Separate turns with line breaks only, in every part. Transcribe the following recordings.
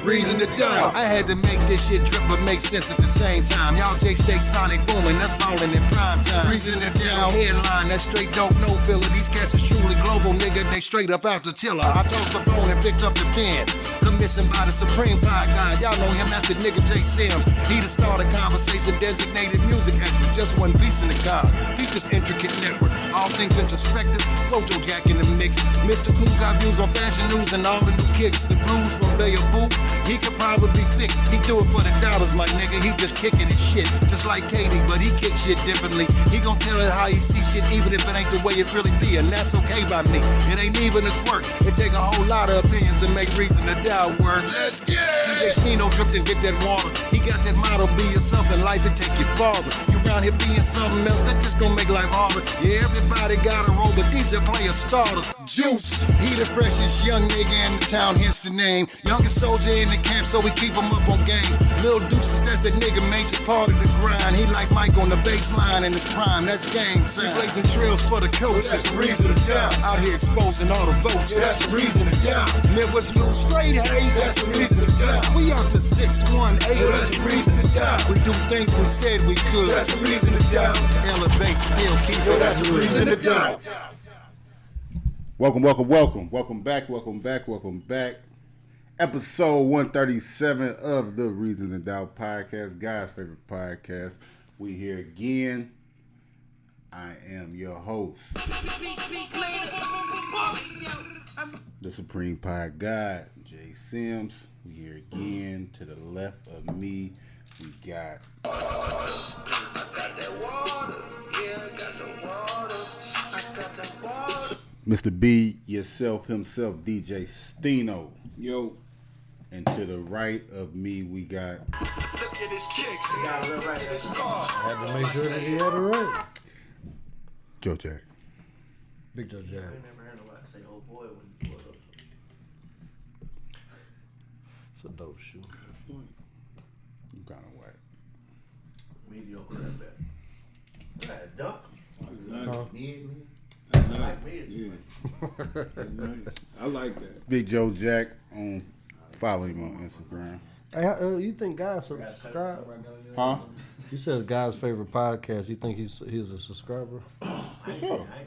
Reason to die. I had to make this shit drip but make sense at the same time. Y'all J-State Sonic booming, that's ballin' in prime time. Reason to die. Headline, that's straight dope, no filler. These cats is truly global, nigga. They straight up out the tiller. I tossed the bone and picked up the pen. Commissioned by the Supreme Pie God. Y'all know him, that's the nigga J. Sims. He the start of conversation, designated music expert. Just one piece in the car. Beat this intricate network. All things introspective. Flojo Jack in the mix. Mr. Cool got views on fashion news and all the new kicks. The blues from Bay of Boo. He could probably fix. He do it for the dollars, my nigga. He just kicking his shit. Just like Katie, but he kick shit differently. He gon' tell it how he see shit, even if it ain't the way it really be. And that's okay by me. It ain't even a quirk. It take a whole lot of opinions and make reason to doubt word. Let's get it! DJ Stino dripped and get that water. He got that motto, be yourself in life and take your father. You around here being something else, that just gon' make life harder. Yeah, everybody got a role, but these are player starters. Juice, he the freshest young nigga in the town, hence the name. Youngest soldier in the camp, so we keep him up on game. Lil Deuces, that's that nigga major part of the grind. He like Mike on the baseline in his prime, that's game time. He blazing trails for the coach, that's the reason to down. Out here exposing all the votes, that's the reason to down. Midwest Lil Straight, hey, that's the reason to down. We out to 618, that's the reason to down. We do things we said we could, that's the reason to down. Elevate, still keep it, that's the reason to down.
Welcome back. Episode 137 of the Reason to Doubt podcast, God's favorite podcast. We here again. I am your host, the Supreme Pie God, Jay Sims. We here again. To the left of me, we got Mr. B, yourself, himself, DJ Stino.
Yo.
And to the right of me, we got.
Look at his kicks. He got it right. His car.
Had to make sure that he had it right.
Joe Jack.
Big Joe Jack.
I never heard nobody say "oh boy" when you pull up.
It's a dope shoe.
I'm kind of whack.
Mediocre at that. You got a dunk.
Nice.
I like mids.
Yeah. Nice. I like that.
Big Joe Jack on. Follow him on Instagram.
Hey, you think guys subscribe?
Huh?
You said God's favorite podcast. You think he's a subscriber?
I ain't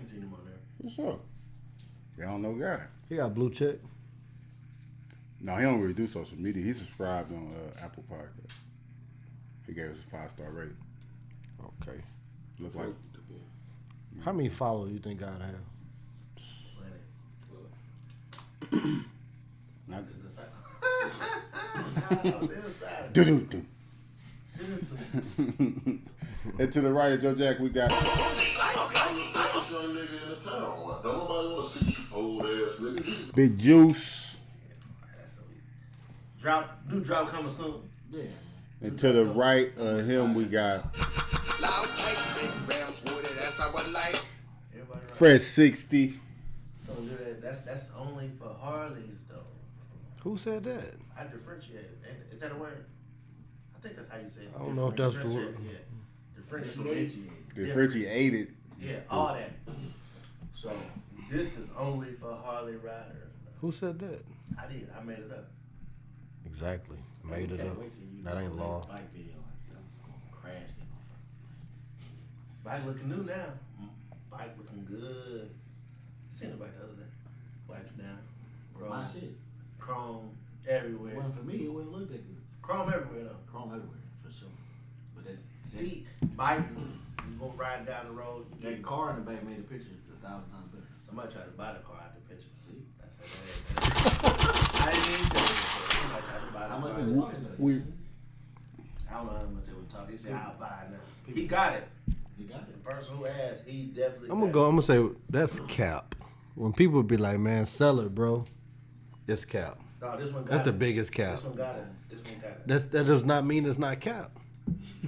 seen him on there.
For sure. Y'all don't know guy.
He got blue check.
No, he don't really do social media. He subscribed on Apple Podcast. He gave us a 5-star rating.
Okay.
Look like.
How many followers you think God have?
Not And to the right of Joe Jack, we got. Big Juice.
New drop coming soon. Yeah.
And to the right of him, we got. Fred 60.
That's only for Harleys though.
Who said that?
I differentiate. Is that a word? I think that's how you say it.
I don't know if that's the word.
Yeah. Differentiated.
Differentiated.
Yeah, all that. So this is only for Harley rider.
Who said that?
I did. I made it up.
Exactly. Made it up. That ain't law.
Bike looking new now. Bike looking good. Seen the bike the other day. Bike now.
My shit.
Chrome everywhere.
Well, for me, it wouldn't look that good.
Chrome everywhere though.
Chrome everywhere, for sure. But
seat, biting, you go riding down the road.
That car in the back made the picture 1,000 times better.
Somebody tried to buy the car out the picture.
See?
That's it. I didn't even tell you. Somebody tried to buy the
How much
car.
they were talking about?
I don't know how much they were talking. He said, I'll buy it now. He got it.
You got it.
The person who asked, he definitely
I'm gonna say that's cap. When people be like, "Man, sell it, bro," it's cap.
No, this one got
That's
it.
the biggest cap.
This one got it. This one got it.
That does not mean it's not cap.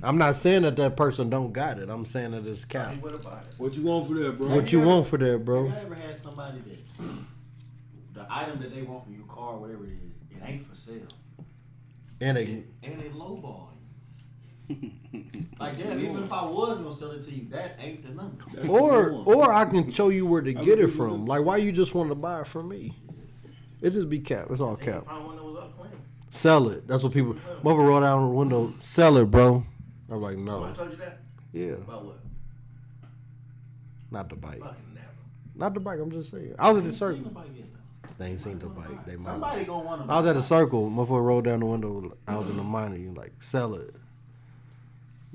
I'm not saying that person don't got it. I'm saying that it's cap.
He would have bought it.
What you want for that, bro?
What you want for that, bro?
Have you ever had somebody that the item that they want from your car, whatever it is, it ain't for sale,
And
they lowball you. Like that, even if I was gonna sell it to you, that ain't the number.
or I can show you where to get it from. Like, why you just want to buy it from me? It just be cap. It's all cap.
Found one that was up clean.
Sell it. That's what people. Mother roll down the window. Sell it, bro. I'm like, no.
Somebody told you that?
Yeah,
About what?
not the bike.
Fucking never.
Not the bike. I'm just saying. I was at the
Ain't seen
circle.
nobody getting that.
They ain't seen the bike. They might.
Somebody gonna want to.
I was at the circle. Motherfucker rolled down the window. I was in the minor. You like sell it.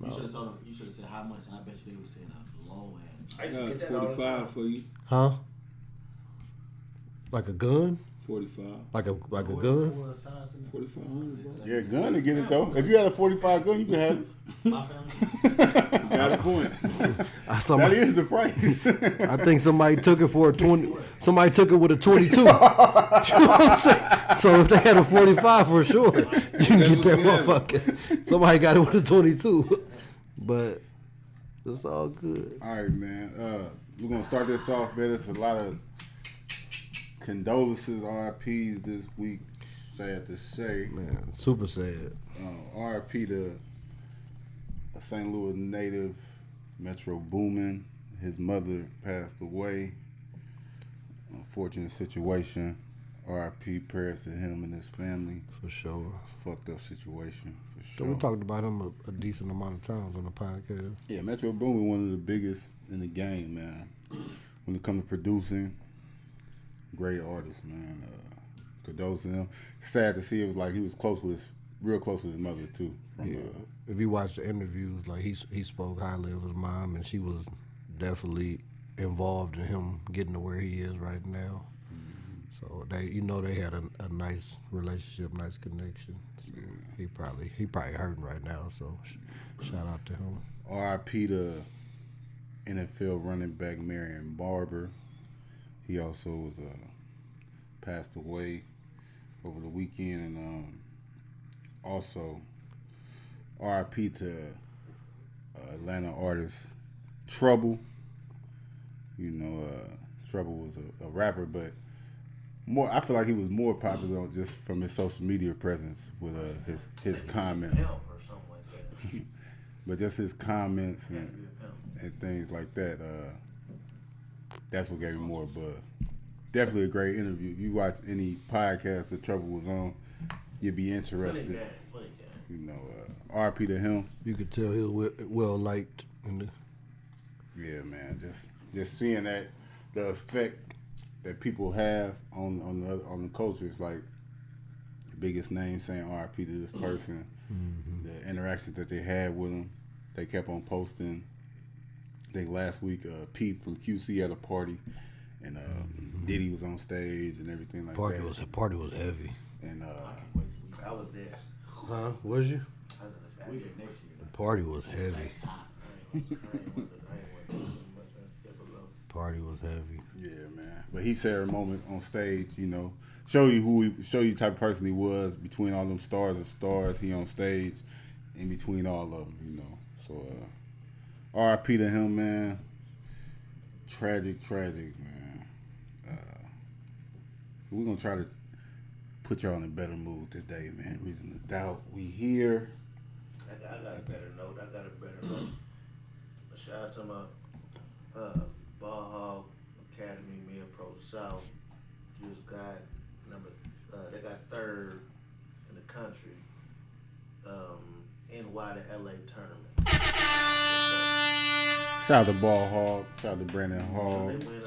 You should have told them. You should have said how much, and I bet you they were saying a low ass.
I used to
Got
get that all the
45
time.
for you.
Huh? Like a gun?
45.
Like a gun?
4,500, bro.
Yeah, gun to get it though. If you had a 45 gun, you can have it.
My family.
Got a point.
That
Somebody,
is the price.
I think somebody took it for a 20. Somebody took it with a 22. You know what I'm saying? So if they had a 45 for sure, you can get that motherfucker. Somebody got it with a 22. But it's all good.
All right, man. We're gonna start this off, man. There's a lot of condolences, RIPs this week. Sad to say.
Man, super sad.
RIP to a St. Louis native, Metro Boomin. His mother passed away. Unfortunate situation. RIP, prayers to him and his family.
For sure.
Fucked up situation, for
So
sure.
we talked about him a decent amount of times on the podcast.
Yeah, Metro Boomin, one of the biggest in the game, man. When it comes to producing, great artist, man. Condolences to him. Sad to see it was like he was real close with his mother too. From
If you watch the interviews, like he spoke highly of his mom, and she was definitely involved in him getting to where he is right now. So they had a nice relationship, nice connection. So he probably hurting right now. So shout out to him.
RIP to NFL running back Marion Barber. He also was passed away over the weekend, and also RIP to Atlanta artist Trouble. You know, Trouble was a rapper, but I feel like he was more popular just from his social media presence with his comments.
Pimp or something like that.
But just his comments and things like that, that's what gave me more buzz. Definitely a great interview. If you watch any podcast that Trouble was on, you'd be interested. You know, RP to him.
You could tell he was well liked.
Yeah, man. Just seeing that, the effect that people have on the culture is like the biggest name saying RP to this person. Mm-hmm. The interactions that they had with him, they kept on posting. I think last week, Pete from QC had a party, and Diddy was on stage and everything like that.
Party was heavy.
And
I was there.
Huh? Was you?
We there next year.
The party was heavy. Party was heavy.
yeah, man. But he shared a moment on stage, you know, show you the type of person he was between all them stars and stars. He on stage, in between all of them, you know. So, R.I.P. to him, man. Tragic, man. We're gonna try to put y'all in a better mood today, man. Reason to doubt. We here.
I got a better note. A shout out to my Ball Hog Academy Mid Pro South. Just got they got third in the country. NY to LA tournament.
Shout out to Ball Hog. Shout out to Brandon
So
Hall.
they went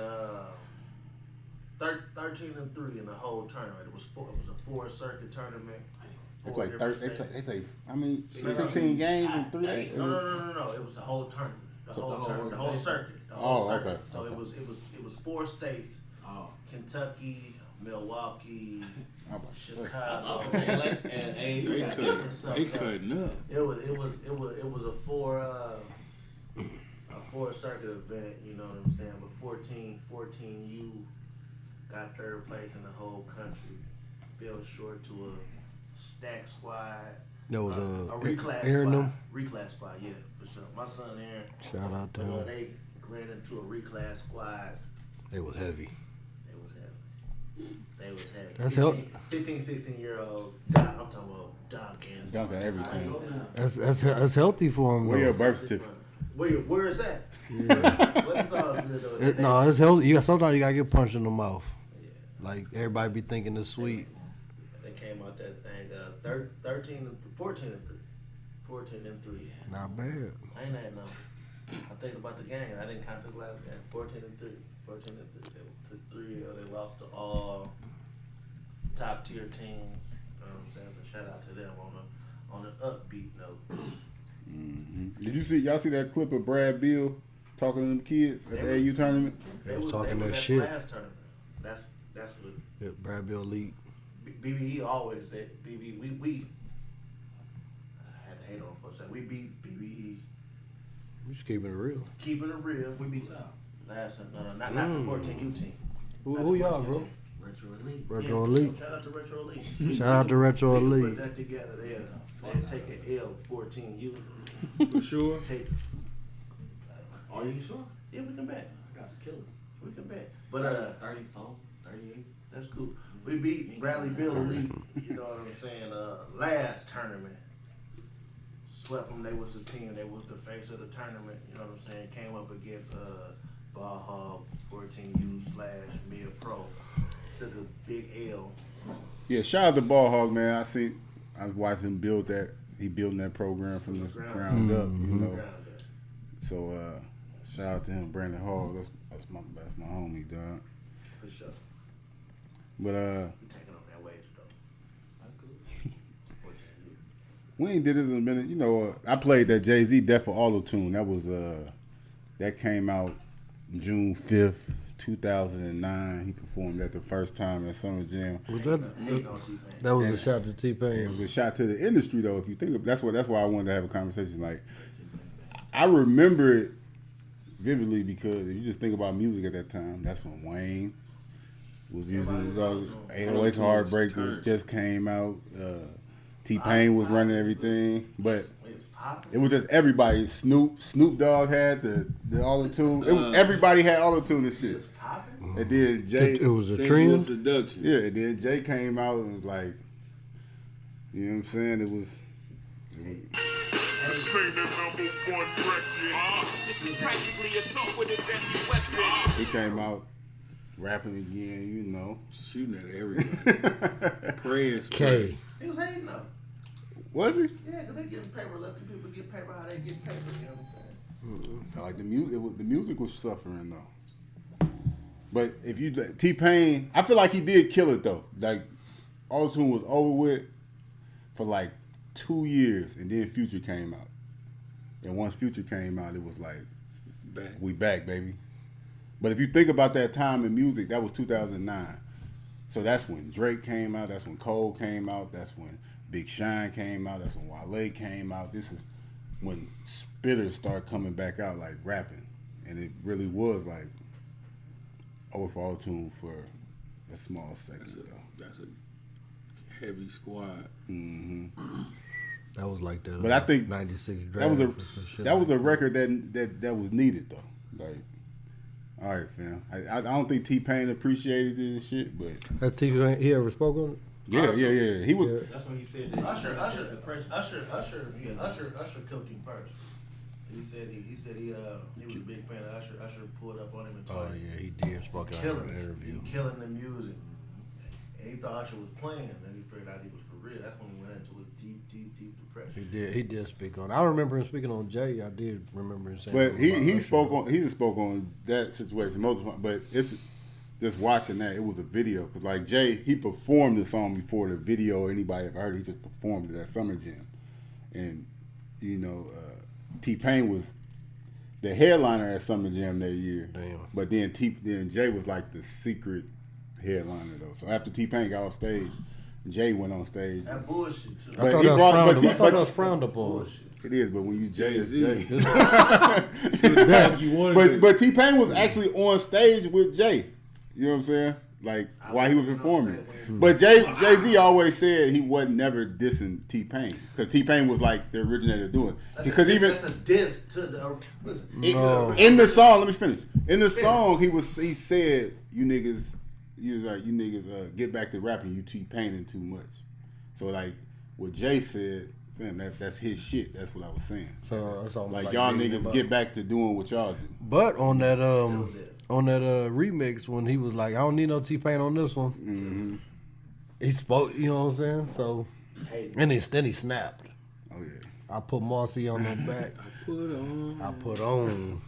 13-3 in the whole tournament. It was a 4-circuit tournament.
They played 16 games in 3 days.
No. It was the whole tournament. The whole circuit.
Okay.
So it was 4 states.
Oh.
Kentucky, Milwaukee,
I'm about to say.
Chicago.
They cutting up.
It was a 4-circuit event, you know what I'm saying? But 14U got third place in the whole country. Fell short to a stack squad.
That was
a reclass
Aaron
squad.
them?
Reclass squad, yeah, for sure. My son Aaron.
Shout out to him.
They ran into a reclass squad.
They was heavy.
They was heavy.
That's
15, 16-year-olds. I'm talking about
Dunking everything.
That's healthy for him.
Where your
Though.
birth certificate?
Where is that? But it's all good though.
No, it's healthy. Sometimes you gotta get punched in the mouth. Like everybody be thinking it's sweet.
They came out that thing 13 and 14 and 3. 14 and 3.
Not bad.
I ain't had no. I'm thinking about the game. I didn't count this last game. 14 and 3. 14 and 3. They took 3 L. They lost to all top tier teams. You know what I'm saying? So shout out to them on an upbeat note.
Mm-hmm. Did y'all see that clip of Brad Beal talking to them kids at the AU tournament?
They was talking
they
that
was
shit.
Last tournament. That's what.
Yeah, Brad Bill League.
BBE always that BB we I had to hate on him for a second. We beat BBE.
We just keeping it real.
Keeping it real. We beat y'all. Last time. No, not the 14U team.
Who y'all, bro?
Retro Elite.
Retro Elite.
Shout out to Retro Elite.
Shout out to Retro
We
Elite.
put that together. They'll take an L 14U.
For sure.
Take.
Are you sure?
Yeah, we can bet.
I got some killers.
We can bet. But
34, 38.
that's cool. We beat Bradley Bill Elite. You know what I'm saying? Last tournament. Swept them. They was the team. They was the face of the tournament. You know what I'm saying? Came up against Ball Hog 14U/Mid Pro. Took a big L.
Yeah, shout out to Ball Hog, man. I was watching him build that. He building that program from the ground up, you know. So shout out to him, Brandon Hall. That's my homie, dog.
For sure.
But
We taking on that wage though.
That's cool.
14U.
we ain't did this in a minute. You know, I played that Jay-Z Death for Auto Tune. That was that came out June 5th, 2009. He performed that the first time at Summer Jam.
Was
Hating on T-Pain.
that was a shot to
It
TPain.
was a shot to the industry, though. If you think of, that's why I wanted to have a conversation. Like, I remember it vividly because if you just think about music at that time, that's when Wayne was using his 808s Heartbreak just came out. TPain was running everything, but
It's popping.
it was just everybody. Snoop Dogg had the auto tune. It was everybody had auto tune and shit.
It's popping.
And then Jay,
It was a
Sensual
trend.
seduction.
yeah, and then Jay came out and was like, you know what I'm saying? It was
This ain't the #1 record. This is practically assault with a deadly weapon.
he came out rapping again, you know.
Shooting at everybody. Praying.
K.
He was hating though.
Was he?
Yeah, because they getting paper. Let the people get paper how they get paper. You know what I'm saying?
Like the music was suffering though. But if you T-Pain, I feel like he did kill it though. Like auto tune was over with for like 2 years, and then Future came out. And once Future came out, it was like,
Back.
we back, baby. But if you think about that time in music, that was 2009. So that's when Drake came out. That's when Cole came out. That's when Big Sean came out. That's when Wale came out. This is when spitters start coming back out, like rapping. And it really was like over for auto-tune for a small second, though.
That's a heavy squad.
That was like that.
But I think
96
that was
draft.
a record that was needed though. Like, all right, fam. I don't think T-Pain appreciated it and shit, but
That TPain, he ever spoke on it?
yeah. He was.
Yeah.
That's when he said that.
Usher
depression.
Usher cooked him first. He said he was a big fan of Usher. Usher pulled up on him and
Oh
told him
yeah, he did spoke out in
killing
an interview.
killing the music. And he thought Usher was playing, then he figured out he was for real. That's when he went into a deep depression.
He did speak on it. I remember him speaking on Jay. I did remember him saying.
But
something about
he
Usher.
spoke on that situation most of the time. But it's just watching that, it was a video because like Jay, he performed the song before the video anybody ever heard it. He just performed it at Summer Jam, and you know T-Pain was the headliner at Summer Jam that year.
Damn.
But then Jay was like the secret headliner though. So after T-Pain got off stage, Jay went on stage.
That bullshit too.
I
But
thought
he
that was
brought-
frowned
but
upon.
he-
I thought
but-
that was frowned upon.
Bullshit.
It is, but when you Jay, it's
Jay-Z.
Jay.
You wanted
But T-Pain was actually on stage with Jay. You know what I'm saying? Like while he was performing. But Jay-Z always said he wasn't never dissing T-Pain because T-Pain was like the originator doing it. Because
that's a diss to the listen.
No.
in the song, let me finish. In the song, he said, "You niggas, get back to rapping. You T-Paining too much." So like what Jay said, fam, that's his shit. That's what I was saying.
So it's almost
Like y'all
beating him
niggas
up.
get back to doing what y'all do.
But on that remix when he was like, I don't need no T-Pain on this one.
Mm-hmm.
He spoke, you know what I'm saying? So And then he snapped.
Oh yeah.
I put Marcy on the back. I put on.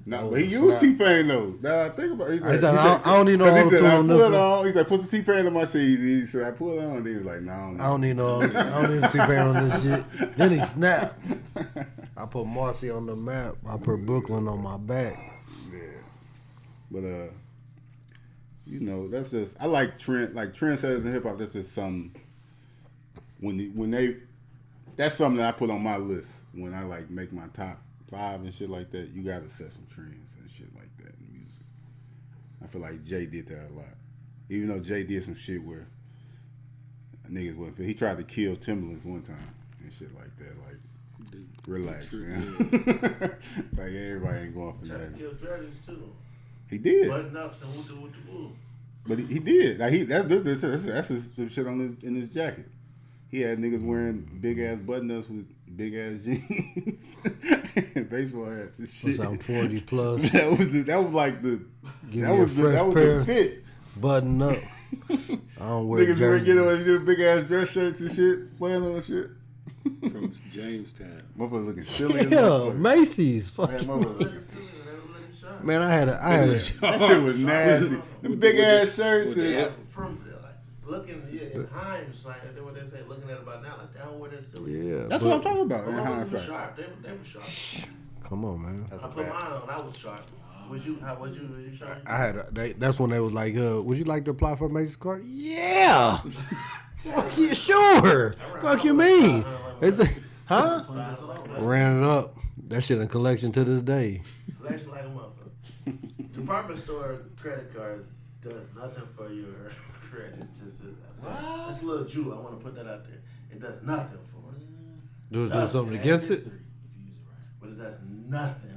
No, but he used T-Pain though. Now I think about it.
I don't need no
he said,
auto-tune
I
on
put
this
it
one.
on. He said, put some T-Pain on my shit. He said, I put it on. And he was like, no.
I don't need T-Pain on this shit. Then he snapped. I put Marcy on the map. I put Brooklyn on my back.
Yeah. But you know, that's just I like trendsetters in hip hop. That's just something when they that's something that I put on my list when I like make my top 5 and shit like that. You gotta set some trends and shit like that in music. I feel like Jay did that a lot. Even though Jay did some shit where niggas wasn't. He tried to kill Timberlands one time and shit like that. Like, relax, man. Like everybody ain't going for
Tried
that.
to kill dragons too.
He did.
Button ups and woo.
But he did. Like that's his shit on in his jacket. He had niggas wearing big ass button ups with big ass jeans and baseball hats and shit.
I'm 40 plus.
That was like the
Give
that
me
was
a fresh
the
pair.
fit.
Button up. I don't wear
Niggas wear
jerseys.
big ass dress shirts and shit, playing on shit.
From Jamestown.
Motherfuckers looking silly. as
Yeah,
motherfuckers.
Macy's. Fuck
Man,
you.
motherfuckers looking-
Man, I had a
That shit was nasty. Them big ass shirts. And,
From looking in hindsight, that's what they say. Looking at it about now, like damn, where that silly.
Yeah.
that's
but-
what I'm talking about. In
They were
hindsight.
sharp. They were sharp.
Come on, man.
I put mine on. I was sharp. Was you sharp?
I had that's when they was like, would you like to apply for a Macy's card? Yeah. Fuck you, sure. Fuck you mean? It's huh? Ran it up. That shit in collection to this day.
Collection like a motherfucker. Department store credit cards does nothing for your credit. Just that's a little Jew. I want to put that out there. It does nothing for it.
Do something against it?
But it does nothing.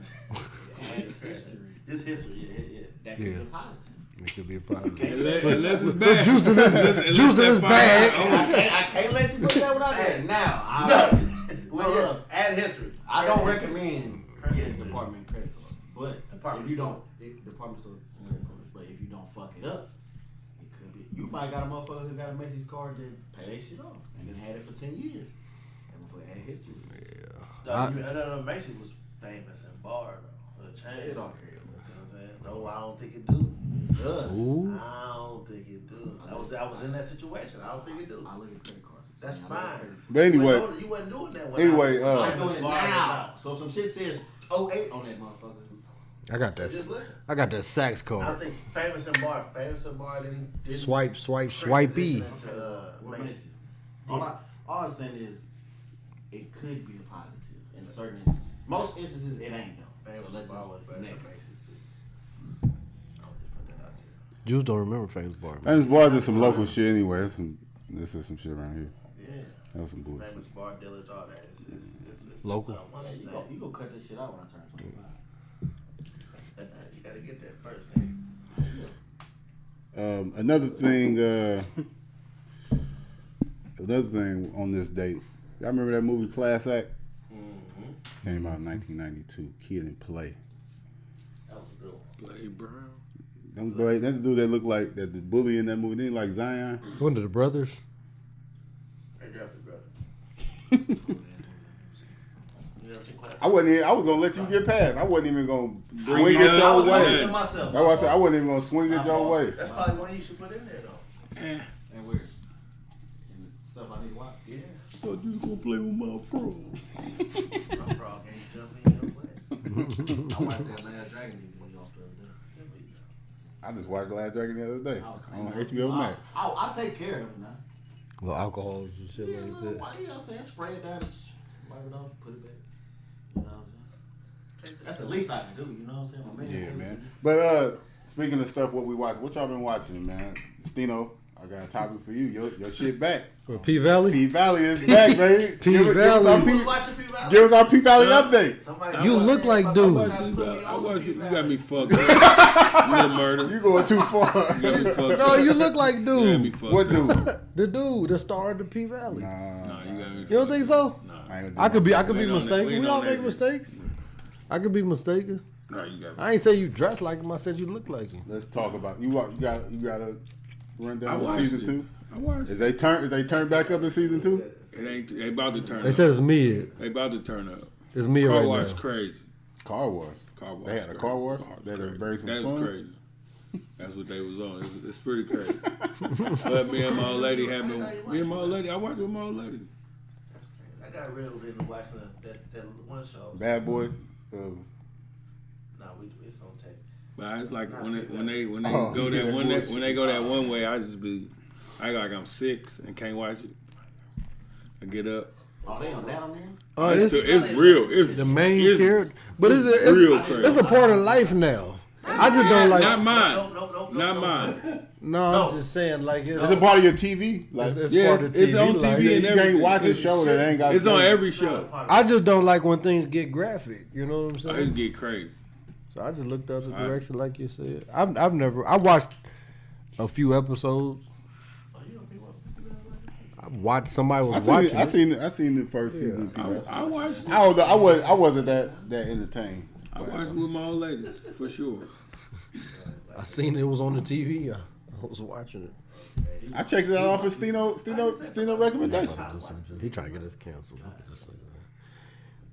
Just history. Yeah.
That could be positive.
It could be a problem.
Unless it's bad.
Juice in his bag.
I can't let you put that one out there. Now,
Well, yeah, add history.
I don't recommend getting department credit card, but if you don't, department store, but if you don't fuck it up, it could be. You might got a motherfucker who got a Macy's card that pay that shit off and then had it for 10 years. That motherfucker had history.
I know Macy was famous in bar though. The chain.
It don't care.
You know what I'm saying? No, I don't think it do.
Ooh.
I don't think it do. I was in that situation. I don't think it do.
I look at credit cards.
That's
I look at
fine.
credit cards.
But anyway,
You wasn't doing that. When
Anyway,
I'm doing it
Bar was
now.
out.
So if some shit says 08 on that motherfucker.
I got
Just listen.
that sax
I
card.
think famous in bar didn't
Swipe,
transition
swipey.
into,
What
Macy.
Macy's? All I'm saying is it could be a positive in certain instances. Most instances it ain't though.
Famous
So
in
let's
bar was
just
better than
next.
Macy's too. I'll just put that out there.
Jews don't remember Famous Bar. Man.
Famous Bar just some local shit anyway. This is some shit around here.
Yeah.
That was some bullshit.
Famous bar dealers, all that. It's
Local.
Yeah, you gonna cut this shit out when I turn 25.
You gotta get there first, man.
Another thing on this date. Y'all remember that movie Class Act? Came out in 1992. Kid and Play.
That was a good one.
Blade Brown.
That dude that looked like that the bully in that movie didn't like Zion.
One of the brothers.
Hey, drafted brother. You never seen Class?
I was gonna let you get past. I wasn't even gonna swing
it
it
up.
your
I was
way.
looking to myself.
That's why I said I wasn't even gonna swing it your way.
That's probably one you should put in there, though.
Eh.
And where? And the stuff I need to watch.
Yeah.
Thought you was gonna play with my frog.
My frog ain't jumping your way.
I watched that Last Dragon when you off the other day.
I just watched Last Dragon the other day
I was
on
cleaning up.
HBO Max.
I take care of it now.
Little alcohols and shit
Yeah,
like
little
that.
white, you know what I'm saying? Spray it down, wipe it off, put it back. You know what I'm saying? That's the least I can do, you know what I'm saying? My
Yeah,
tells
man.
me.
But speaking of stuff, what we watch, what y'all been watching, man? Stino, I got a topic for you. Your shit back.
For P Valley.
P Valley is back, baby.
P
Give us
Valley.
our
Who's
P-
watching P Valley?
Give us our P Valley update.
Somebody
You look like dude.
I watched you. You got me fucked up. Little murder.
You going too far.
You got me fucked
No,
up.
you look like
You got me
dude.
fucked
What
up.
dude?
The dude, the star of the P Valley.
Nah, you got me.
You don't think so?
Nah.
I ain't gonna do
I could be
that.
mistaken.
we
We
ain't
all
on
make
that.
mistakes. I could be mistaken.
Nah, you got me.
I ain't say you dress like him. I said you look like him.
Let's talk about you. You got a rundown
I
of
watched
season
it.
2.
I watched.
Is they turned back up in season 2?
It ain't. They about to turn.
They
up.
said it's mid.
They about to turn up.
It's mid
Car
right
wash
now.
crazy.
Car wash.
Car wash.
They had a car wash. They had to
crazy.
bury some
That's
funds.
crazy. That's what they was on. It's pretty crazy. But me and my old lady had been. Me and my old lady. I watched with my old lady.
That's crazy. I got reeled into watching that one show.
Bad Boys.
It's on tape.
But it's like when they
Oh,
go
yeah,
that one
bullshit.
when they go that one way, I just be like I'm 6 and can't watch it. I get up.
Oh, they on that on there?
It's real. It's
The main
it's
character, but
real
it's
crazy.
a part of life now. I just don't like.
Not mine.
No,
Not mine.
No, I'm just saying like
It's a part of your TV. Like
it's
Yeah,
part of TV.
it's on
life.
TV
you
and
can't
everything.
watch a show that ain't got.
It's on every show.
I just don't like when things get graphic. You know what I'm
I
saying?
get crazy.
So I just looked the other direction, like you said. I watched a few episodes. I watched somebody was watching.
I seen the first season.
I watched it.
I don't know. I wasn't that entertained.
I watched it with my old lady for sure.
I seen it was on the TV. I was watching it.
I checked it out off of Stino recommendation.
He trying to get us canceled. Look at this thing.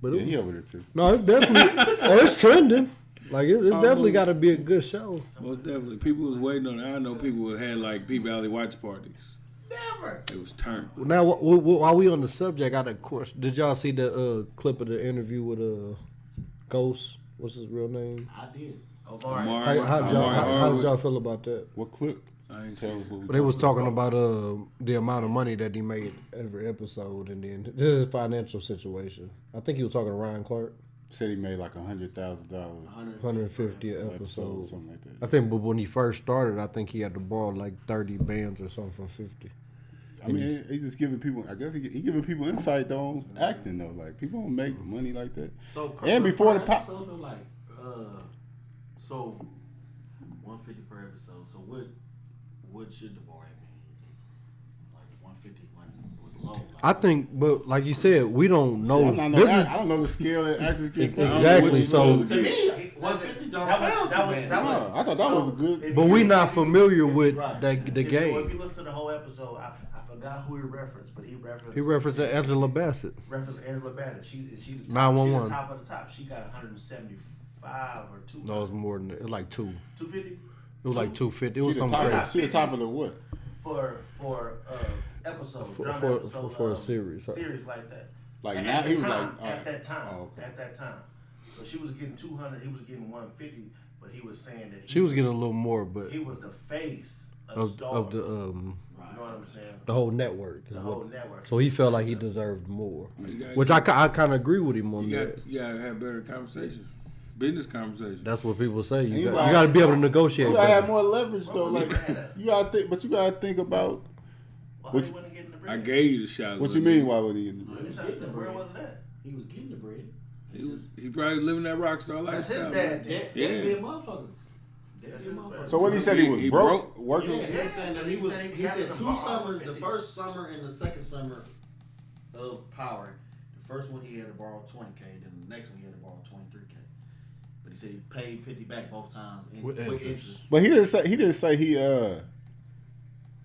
But
Yeah,
it,
he over there too.
no, it's definitely. It's trending. Like it's definitely got to be a good show.
Most definitely. People was waiting on it. I know people had like People Alley watch parties.
Never.
It was turned.
Now, while we on the subject, I got a question. Did y'all see the clip of the interview with Ghost? What's his real name?
I did.
Amari
How did
Harwood.
y'all feel about that?
What clip?
I ain't
Tell
seen
us what we
They was talking about the amount of money that he made every episode, and then his financial situation. I think he was talking to Ryan Clark.
said he made like $100,000
$150 an episode.
something like that.
I think, but when he first started, I think he had to borrow like 30 bands or something from 50.
I mean, he just giving people. I guess he giving people insight though on acting though. Like people don't make money like that.
So
And before the pop,
episode, though, like, so 150 per episode. So what should the bar be? Like 150 was low. Like,
I think, but like you said, we don't know.
I don't know,
This is
I don't know the scale that actors get paid.
exactly so.
to me, 150 don't sound too bad.
No, I thought that was a good.
But we not familiar with
Right.
the
If
game.
you listen to the whole episode, I forgot who he referenced, but he referenced.
He referenced Angela Bassett.
referenced Angela Bassett. She's
911.
She's the top of the top. She got 175 or 2.
No, it's more than it was like 2.
250
It was like 250. It was
She the
something
top,
crazy.
she the top of the what?
for episode
For-
drama
for-
episode,
for a series.
series like that.
Like
At
now
the
he was
time,
like
at that time,
oh, okay.
at that time. So she was getting 200. He was getting 150. But he was saying that
She was getting a little more, but
he was the face of Star.
of the
You know what I'm saying?
the whole network. is
The
what-
whole network.
So he felt like he deserved more,
gotta
which I kind of agree with him on
You
that.
gotta have better conversations, business conversations.
That's what people say. You
You
got to be able to negotiate.
You gotta have
better.
more leverage though. Like you gotta think, but you gotta think about
Why
Which-
he wasn't getting the bread?
I gave you the shot.
what you mean. Why would he? In the
Where was that?
he was getting the bread.
He probably living that rock star
That's his
lifestyle.
dad.
That
Yeah.
be a motherfucker. That be a motherfucker.
So what he said he was
He
broke,
broke?
working.
Yeah, he was saying that he
He
was.
said he was
He
having
said
the
2
bar
summers, the
50.
first summer and the second summer of Power. The first one he had to borrow 20K, then the next one he had to borrow 23K. But he said he paid 50 back both times in
With
quick
interest.
But he didn't say he.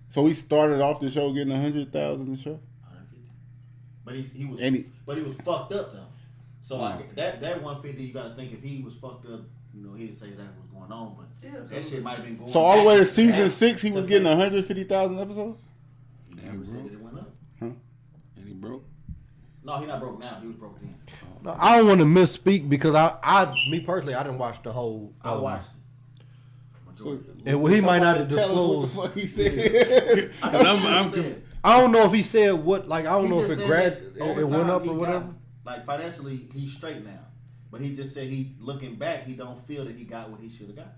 So he started off the show getting 100,000 a show.
150. But he was
And he-
but he was fucked up though. So that 150, you got to think if he was fucked up, you know, he didn't say exactly what's going on, but that shit might have been going.
So all the way to
back
season
back
6, he was
to
getting
back.
150,000 episodes.
He never said that it went up.
And he broke.
No, he not broke now. He was broke then.
No, I don't want to misspeak because me personally, I didn't watch the whole.
I watched it.
And he might not have
Tell us what the
disclosed.
fuck he said.
I don't know if he said what. Like I don't know if it
it
went up or whatever.
Like financially, he's straight now, but he just said he looking back, he don't feel that he got what he should have got.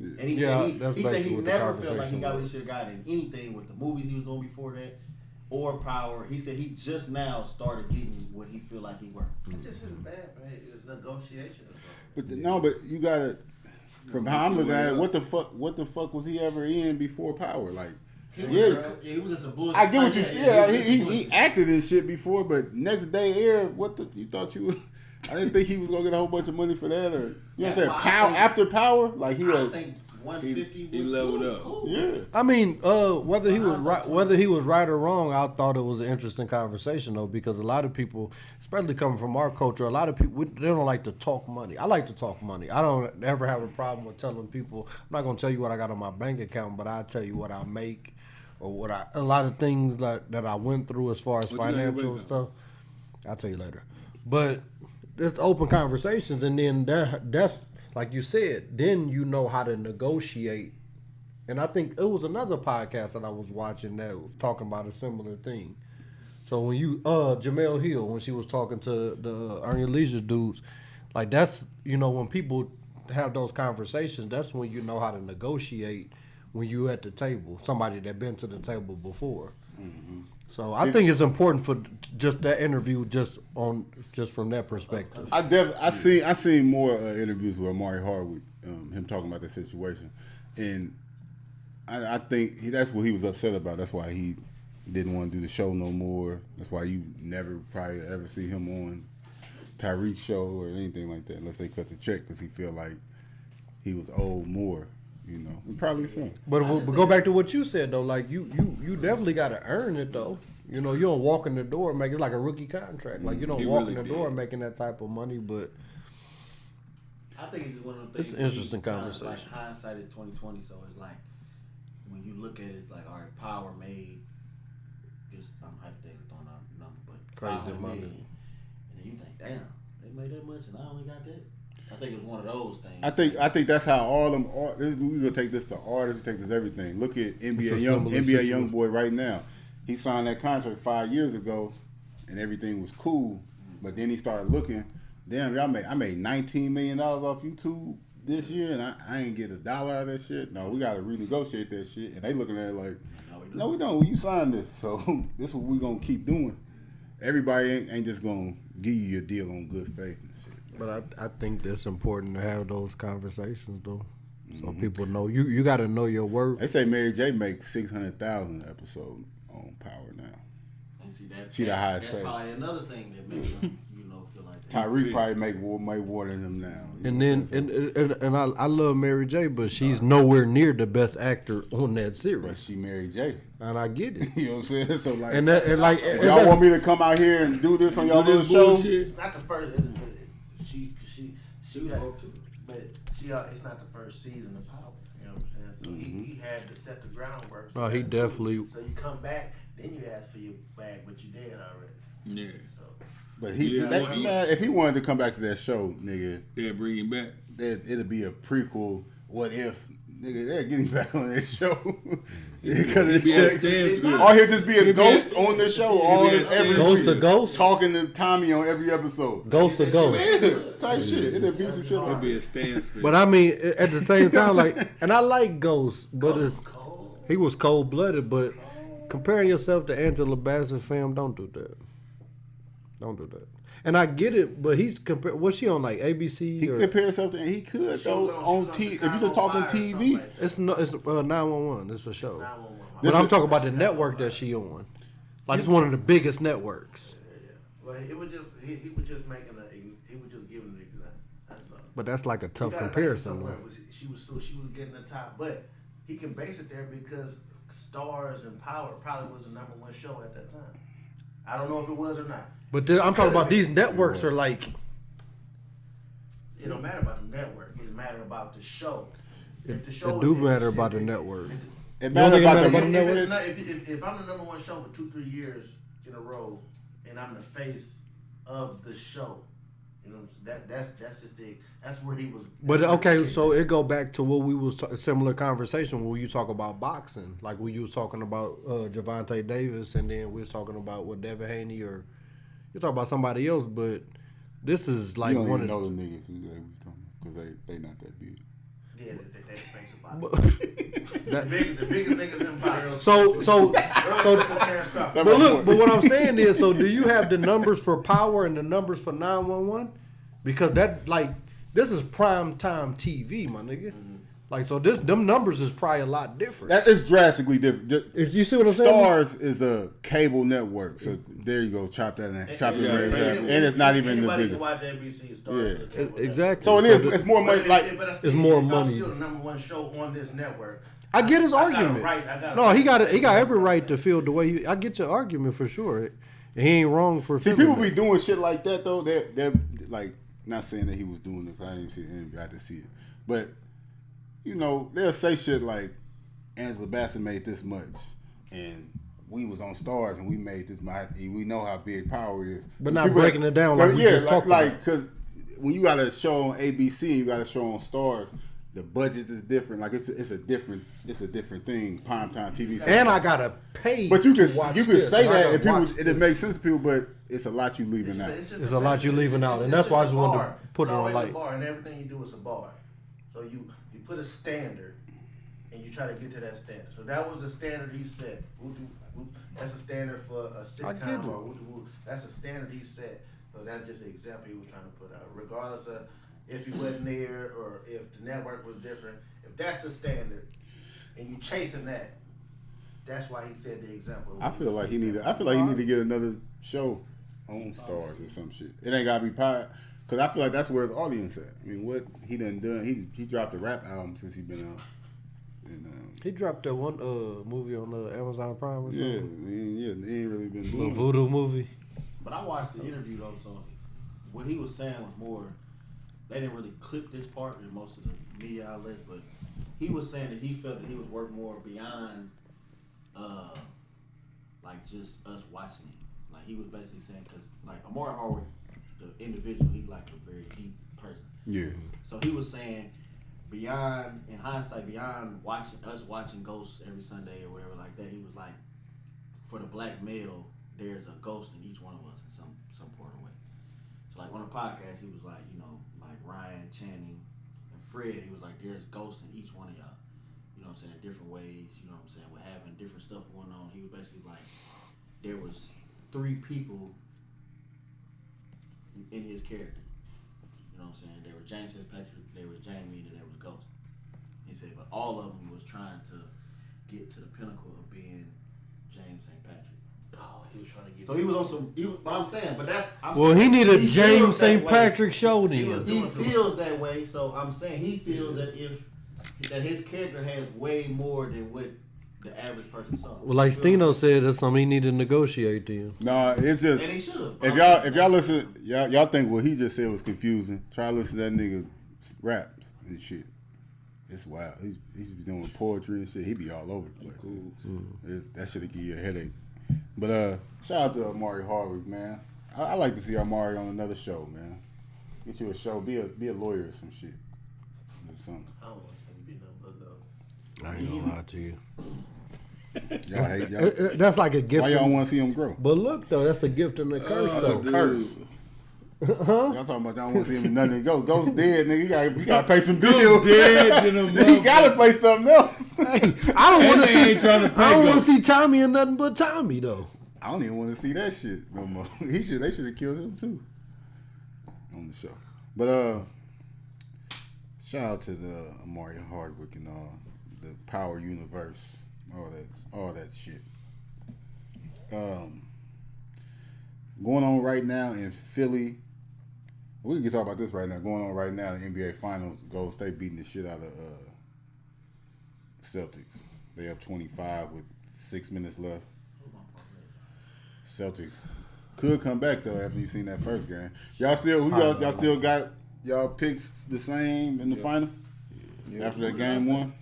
And he
Yeah,
said
that's
he said
basically
he
what the
never felt like he
conversation
got what he
was.
should have got in anything with the movies he was doing before that or Power. He said he just now started getting what he feel like he worked.
It's just his bad, man. It's negotiation.
But you gotta. From how I'm looking at it, what the fuck was he ever in before Power? Like,
He was just a bullshit.
I get what you said.
Yeah,
He acted in shit before, but next day air, you thought you? I didn't think he was gonna get a whole bunch of money for that, or you know what I'm saying?
That's why I
Power
think-
after Power, like he
I
had.
think 150.
He leveled up.
Cool.
Yeah.
I mean, whether he was right or wrong, I thought it was an interesting conversation though, because a lot of people, especially coming from our culture, a lot of people they don't like to talk money. I like to talk money. I don't ever have a problem with telling people. I'm not gonna tell you what I got on my bank account, but I'll tell you what I make or a lot of things that I went through as far as financial stuff. I'll tell you later. But it's open conversations, and then that's like you said. Then you know how to negotiate. And I think it was another podcast that I was watching that was talking about a similar thing. So when you Jamel Hill, when she was talking to the Earn Your Leisure dudes, like that's when people have those conversations, that's when you know how to negotiate when you at the table. Somebody that been to the table before. Mm-hmm. So I think it's important for just that interview, just from that perspective.
I seen more interviews with Amari Hardwick, him talking about the situation, and I think that's what he was upset about. That's why he didn't want to do the show no more. That's why you never probably ever see him on Tyreek's show or anything like that, unless they cut the check, because he feel like he was owed more. Probably so.
But go back to what you said though. Like you definitely got to earn it though. You don't walk in the door and make it like a rookie contract. Like you don't walk in the door making that type of money. But
I think it's just one of the things.
It's an interesting conversation.
Like hindsight is 20/20, so it's like when you look at it, it's like all right, Power made just I'm hypothetically throwing out a number, but
crazy money.
And then you think, damn, they made that much and I only got that. I think it was one of those things.
I think that's how all them. We gonna take this to artists. We take this everything. Look at NBA young boy right now. He signed that contract 5 years ago, and everything was cool. But then he started looking. Damn, I made $19 million off YouTube this year, and I ain't get $1 out of that shit. No, we gotta renegotiate that shit. And they looking at it like, no, we don't. You signed this, so this is what we gonna keep doing. Everybody ain't just gonna give you your deal on good faith.
But I think that's important to have those conversations though, so people know you got to know your worth.
They say Mary J makes $600,000 an episode on Power now.
And see that
she the highest paid.
That's probably another thing that makes them feel like that.
Tyreek probably make more than him now.
And then and I love Mary J, but she's nowhere near the best actor on that series.
But she Mary J.
And I get it.
You know what I'm saying? So like,
and
y'all want me to come out here and do this on y'all little show?
It's not the first. She would have, but it's not the first season of Power. You know what I'm saying? So he had to set the groundwork. So
he definitely.
Cool. So you come back, then you ask for your bag, but you did already.
Yeah.
So.
But if he wanted to come back to that show, nigga,
they'll bring him back.
It'll be a prequel. What if, nigga, they're getting back on that show? Because of shit. Or he'll just be a ghost on the show every
Ghost
week.
to ghost?
Talking to Tommy on every episode.
Ghost to ghost.
Yeah, type shit. It'll be some shit like
It'll be a standstill.
But I mean, at the same time, and I like Ghost, but he was cold-blooded, but comparing yourself to Angela Bassett, fam, don't do that. Don't do that. And I get it, but he's was she on like ABC?
He compared himself to, and he could though on TV. If you just talking TV,
like
it's 911. It's a show.
911.
But I'm talking about the network that she on. Like it's one of the biggest networks.
Yeah. Well, it was just he was just making he was just giving an example. That's all.
But that's like a tough comparison.
She was getting the top, but he can base it there because Stars and Power probably was the #1 show at that time. I don't know if it was or not.
But I'm talking about these networks are like.
It don't matter about the network. It matter about the show.
It do matter about the network.
It matters about the network.
If I'm the #1 show for 2-3 years in a row, and I'm the face of the show, you know, that's just that's where he was.
But okay, so it go back to what we was similar conversation when you talk about boxing, like when you was talking about Gervonta Davis, and then we was talking about what Devin Haney or you talk about somebody else, but this is like
you don't
one
even
of
know the niggas who they was talking because they not that big.
Yeah, they face about it. The biggest niggas in boxing.
But what I'm saying is, so do you have the numbers for Power and the numbers for 911? Because that this is prime time TV, my nigga. Mm-hmm. Like, so them numbers is probably a lot different.
That is drastically different.
You see what I'm saying?
Stars is a cable network, so there you go. Chop that in. Chop it right there. And it's not even the biggest.
Watch NBC, Stars,
Yeah,
exactly.
So it is. It's more money. Like
it's more money.
Still the number one show on this network.
I get his argument. He got every
right
right to feel the way I get your argument for sure. And he ain't wrong for.
See, people be doing shit like that though. They're like not saying that he was doing it. I didn't even see the interview. I had to see it, but. You know, they'll say shit like Angela Bassett made this much, and we was on Stars and we made this much. We know how big Power is,
but not breaking it down like we just talked about.
Because when you got a show on ABC and you got a show on Stars, the budget is different. Like it's a different thing. Primetime TV.
And I gotta pay.
But you can say that and
people
it makes sense to people, but it's a lot you leaving out.
It's a lot you leaving out, and that's why I just wanted to put it on light.
It's a bar, and everything you do is a bar. So you put a standard, and you try to get to that standard. So that was the standard he set. That's a standard for a sitcom, or that's a standard he set. So that's just an example he was trying to put out. Regardless of if he wasn't there or if the network was different, if that's the standard, and you chasing that, that's why he said the example.
I feel like he need to get another show on Stars or some shit. It ain't gotta be pie. Cause I feel like that's where his audience at. I mean, what he done? He dropped a rap album since he been out. And,
he dropped that one movie on Amazon Prime or something.
He ain't really been doing
little voodoo movie.
But I watched the interview though, so what he was saying was more. They didn't really clip this part in most of the media outlets, but he was saying that he felt that he was working more beyond, like just us watching it. Like he was basically saying, because like Amari Hardwick, the individual, he's like a very deep person.
Yeah.
So he was saying, beyond, in hindsight, beyond watching Ghosts every Sunday or whatever like that, he was like, for the black male, there's a ghost in each one of us in some part of the way. So like on the podcast, he was like, you know, like Ryan, Channing, and Fred, he was like, there's ghosts in each one of y'all. You know what I'm saying? In different ways, you know what I'm saying? We're having different stuff going on. He was basically like, there was 3 people in his character. You know what I'm saying? There was James St. Patrick, there was Jamie, and there was Ghost. He said, but all of them was trying to get to the pinnacle of being James St. Patrick.
Oh, he was trying to get.
So he was on some. But I'm saying, but that's.
He need a James St. Patrick show then.
He feels that way, so I'm saying he feels that that his character has way more than what the average person saw.
Well, like Stino said, that's something he need to negotiate then.
No, it's just.
And he should have.
If y'all listen, y'all think what he just said was confusing. Try to listen to that nigga raps and shit. It's wild. He's doing poetry and shit. He be all over the place. Cool. That shit'll give you a headache. But shout out to Amari Hardwick, man. I like to see Amari on another show, man. Get you a show. Be a lawyer or some shit. Or something.
I don't want to say be no though.
I ain't gonna lie to you.
Y'all hate y'all.
That's like a gift.
Why y'all want to see him grow?
But look though, that's a gift and a curse
That's
though.
a curse. Y'all talking about y'all want to see him in nothing. Ghost dead, nigga. You gotta pay some bills. He gotta play something else.
Hey, I don't want to see.
ain't trying to pay
I don't want to
Ghost.
see Tommy in nothing but Tommy though.
I don't even want to see that shit no more. They should have killed him too on the show. But shout out to the Amari Hardwick and the Power Universe, all that shit. Going on right now in Philly. We can talk about this right now. Going on right now in the NBA Finals, Golden State beating the shit out of Celtics. They up 25 with 6 minutes left. Celtics could come back though after you seen that first game. Y'all still got y'all picks the same in the finals after that game 1.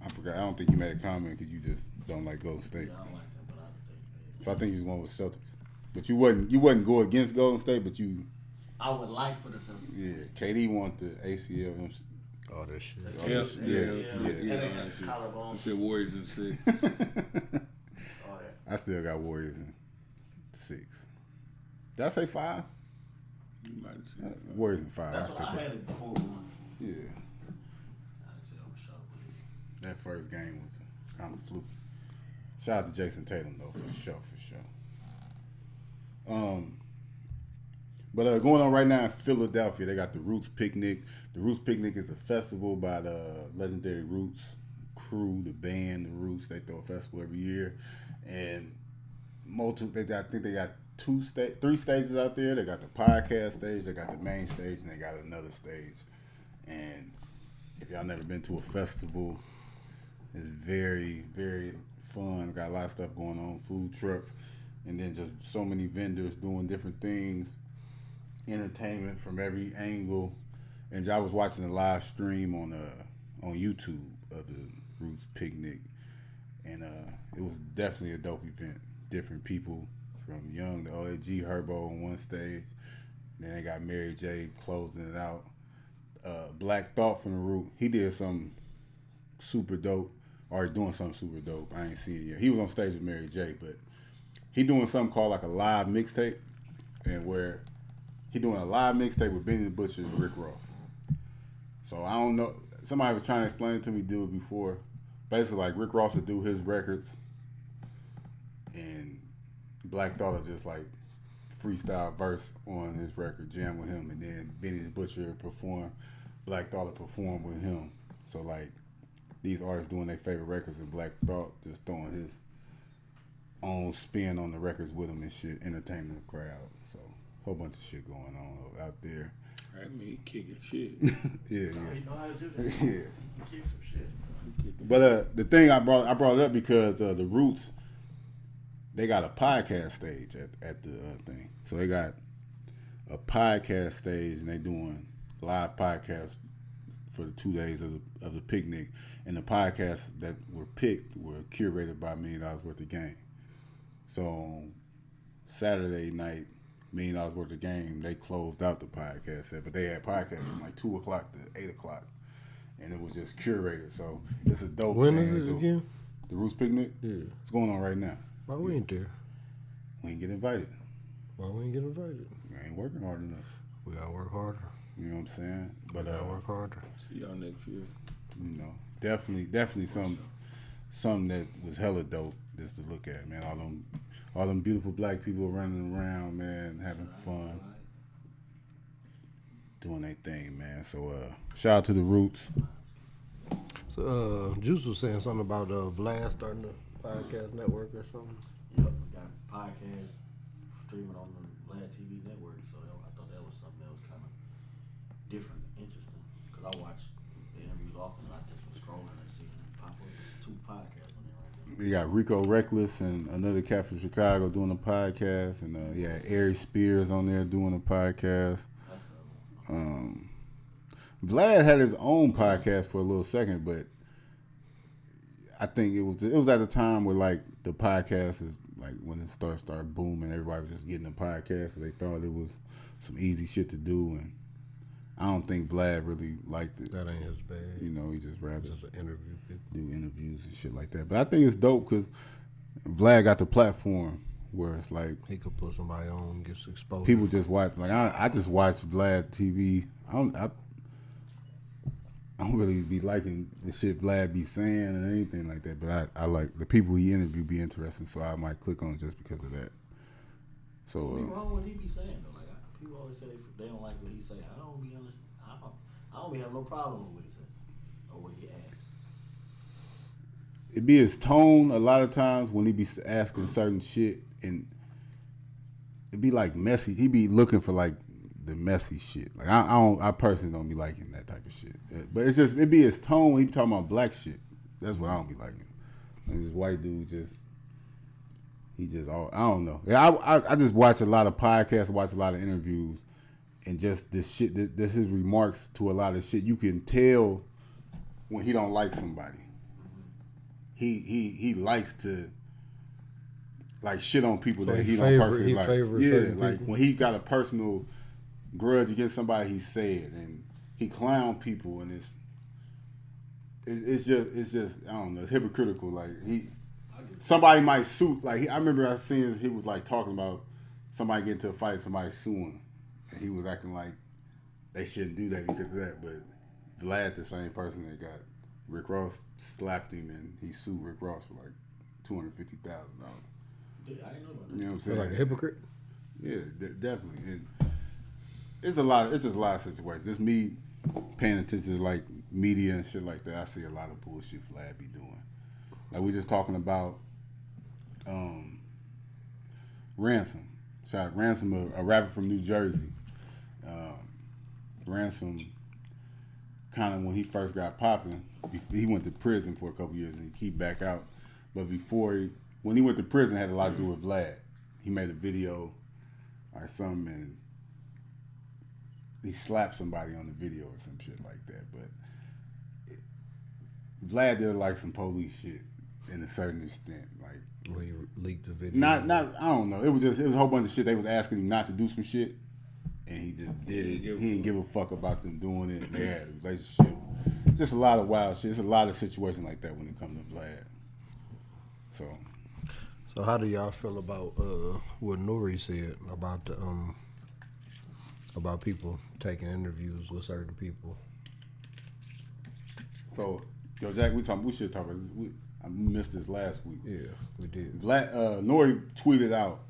I forgot. I don't think you made a comment because you just don't like Golden State.
I don't like them, but I think
So I think you was going with Celtics. But you wouldn't go against Golden State, but you.
I would like for the Celtics.
Yeah, KD want the ACL.
All that shit.
Yeah.
Collarbone.
I said Warriors in 6.
All that.
I still got Warriors in 6. Did I say 5?
You might have said that.
Warriors in 5.
That's
I
what I
stick
had
with.
it before we won.
Yeah.
I didn't say I'm shocked with it.
That first game was kind of fluky. Shout out to Jason Tatum though, for sure. But going on right now in Philadelphia, they got the Roots Picnic. The Roots Picnic is a festival by the legendary Roots crew, the band, the Roots. They throw a festival every year, and I think they got 3 stages out there. They got the podcast stage, they got the main stage, and they got another stage. And if y'all never been to a festival, it's very, very fun. Got a lot of stuff going on, food trucks, and then just so many vendors doing different things, entertainment from every angle. And I was watching a live stream on YouTube of the Roots Picnic, and it was definitely a dope event. Different people from Young to OAG Herbo on one stage. Then they got Mary J closing it out. Black Thought from the Root, he did something super dope, or he's doing something super dope. I ain't seen it yet. He was on stage with Mary J, but he doing something called like a live mixtape, and where he doing a live mixtape with Benny the Butcher and Rick Ross. So I don't know. Somebody was trying to explain it to me, do it before. Basically, like Rick Ross would do his records, and Black Thought would just like freestyle verse on his record, jam with him, and then Benny the Butcher would perform. Black Thought would perform with him. So like these artists doing their favorite records, and Black Thought just throwing his own spin on the records with him and shit, entertaining the crowd. So whole bunch of shit going on out there.
I mean, kicking shit.
Yeah.
You know how to do that.
Yeah.
You kick some shit.
But the thing I brought it up because the Roots, they got a podcast stage at the thing. So they got a podcast stage, and they doing live podcasts for the 2 days of the picnic. And the podcasts that were picked were curated by $1 Million Worth of Game. So on Saturday night, $1 Million Worth of Game, they closed out the podcast set, but they had podcasts from like 2 o'clock to 8 o'clock. And it was just curated. So it's a dope
When
thing.
is it again?
The Roots Picnic?
Yeah.
It's going on right now.
Why we ain't there?
We ain't get invited.
Why we ain't get invited?
We ain't working hard enough.
We gotta work harder.
You know what I'm saying?
We
But
gotta work harder.
See y'all next year.
you know, definitely something that was hella dope just to look at, man. All them beautiful black people running around, man, having fun, doing their thing, man. So shout out to the Roots.
So Juice was saying something about Vlad starting a podcast network or something.
Yep, we got a podcast streaming on the Vlad TV network, so I thought that was something that was kind of different, interesting. Because I watch the interviews often, and I just was scrolling and seeing it pop up. There's 2 podcasts on there right now.
We got Rico Reckless and another cat from Chicago doing a podcast, and Ari Spears on there doing a podcast. Vlad had his own podcast for a little second, but I think it was at a time where like the podcast is like when it started booming, everybody was just getting a podcast, so they thought it was some easy shit to do, and I don't think Vlad really liked it.
That ain't his bag.
You know, he just rather
Just an interview people.
do interviews and shit like that. But I think it's dope because Vlad got the platform where it's like
He could put somebody on, get some exposure.
people just watch. Like I just watch Vlad TV. I don't really be liking the shit Vlad be saying and anything like that, but I like the people he interviewed be interesting, so I might click on it just because of that. So
What's wrong with what he be saying though? Like people always say they don't like what he say. I don't be having no problem with what he say or what he asks.
it be his tone a lot of times when he be asking certain shit, and it be like messy. He be looking for like the messy shit. Like I personally don't be liking that type of shit. But it's just it be his tone when he be talking about black shit. That's what I don't be liking. Like this white dude I don't know. Yeah, I just watch a lot of podcasts, watch a lot of interviews, and just this shit. This his remarks to a lot of shit. You can tell when he don't like somebody. He likes to like shit on people
So
that
he
he don't
favor-
personally
he
like.
favors
Yeah,
certain
like
people.
when he got a personal grudge against somebody, he said, and he clown people, and it's just I don't know, it's hypocritical. Like somebody might sue. Like I remember I seen he was like talking about somebody getting into a fight, somebody suing, and he was acting like they shouldn't do that because of that. But Vlad, the same person that got Rick Ross slapped him, and he sued Rick Ross for like $250,000.
I didn't know about that.
You know what I'm
So
saying?
like a hypocrite.
Yeah, definitely. And it's a lot. It's just a lot of situations. Just me paying attention to like media and shit like that. I see a lot of bullshit Vlad be doing. Like we just talking about Ransom. Ransom, a rapper from New Jersey. Ransom, kind of when he first got popping, he went to prison for a couple years and he back out. But when he went to prison, it had a lot to do with Vlad. He made a video or something and he slapped somebody on the video or some shit like that. But Vlad did like some police shit in a certain extent. Like
Where you leaked the video.
not I don't know. It was a whole bunch of shit. They was asking him not to do some shit and he just did it. He didn't give a fuck about them doing it. They had a relationship. Just a lot of wild shit. It's a lot of situations like that when it comes to Vlad.
So how do y'all feel about what Nori said about the about people taking interviews with certain people?
So, Yo, Jack, we should talk about this. I missed this last week.
Yeah, we did.
Nori tweeted out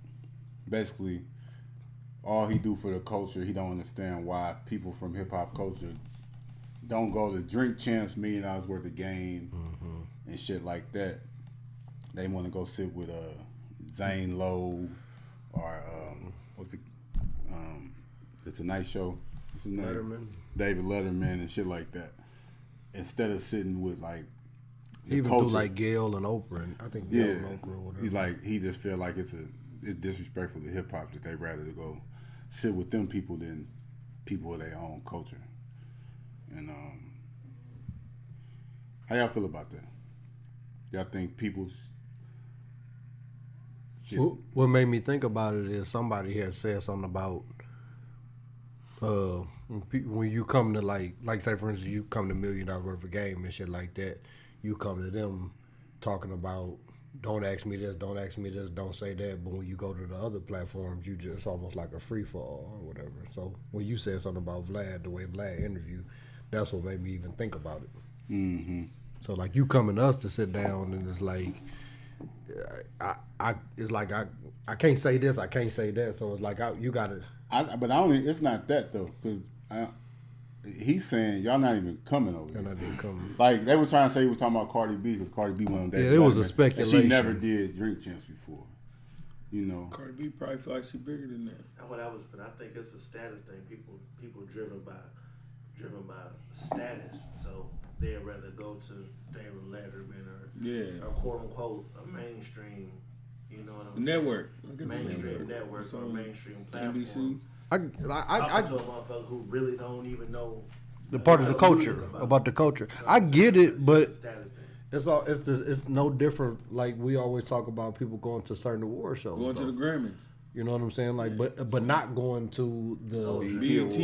basically all he do for the culture. He don't understand why people from hip hop culture don't go to Drink Champs $1 million worth of game and shit like that. They want to go sit with Zane Lowe or the Tonight Show. What's his name?
Letterman.
David Letterman and shit like that. Instead of sitting with like
Even
culture.
do like Gail and Oprah, and I think Gail and Oprah or whatever.
He just feel like it's disrespectful to hip hop that they rather go sit with them people than people of their own culture. And how y'all feel about that? Y'all think people's shit?
What made me think about it is somebody had said something about when you come to like say for instance you come to $1 million worth of game and shit like that, you come to them talking about don't ask me this, don't ask me this, don't say that. But when you go to the other platforms, you just almost like a free for all or whatever. So when you said something about Vlad, the way Vlad interviewed, that's what made me even think about it.
Mm-hmm.
So like you coming to us to sit down and it's like I can't say this, I can't say that. So it's like you gotta.
It's not that though, because he's saying y'all not even coming over here.
And I didn't come.
Like they was trying to say he was talking about Cardi B because Cardi B went on that.
Yeah, it was a speculation.
She never did Drink Champs before, you know.
Cardi B probably feel like she bigger than that.
But I think it's a status thing. People driven by status, so they'd rather go to David Letterman or quote unquote a mainstream. You know what I'm saying?
Network.
Mainstream network or mainstream platform.
NBC.
I
to a motherfucker who really don't even know
the part of the culture about the culture. I get it, but
status thing.
it's no different. Like we always talk about people going to certain award shows,
Going to the Grammys.
You know what I'm saying? Like, but not going to the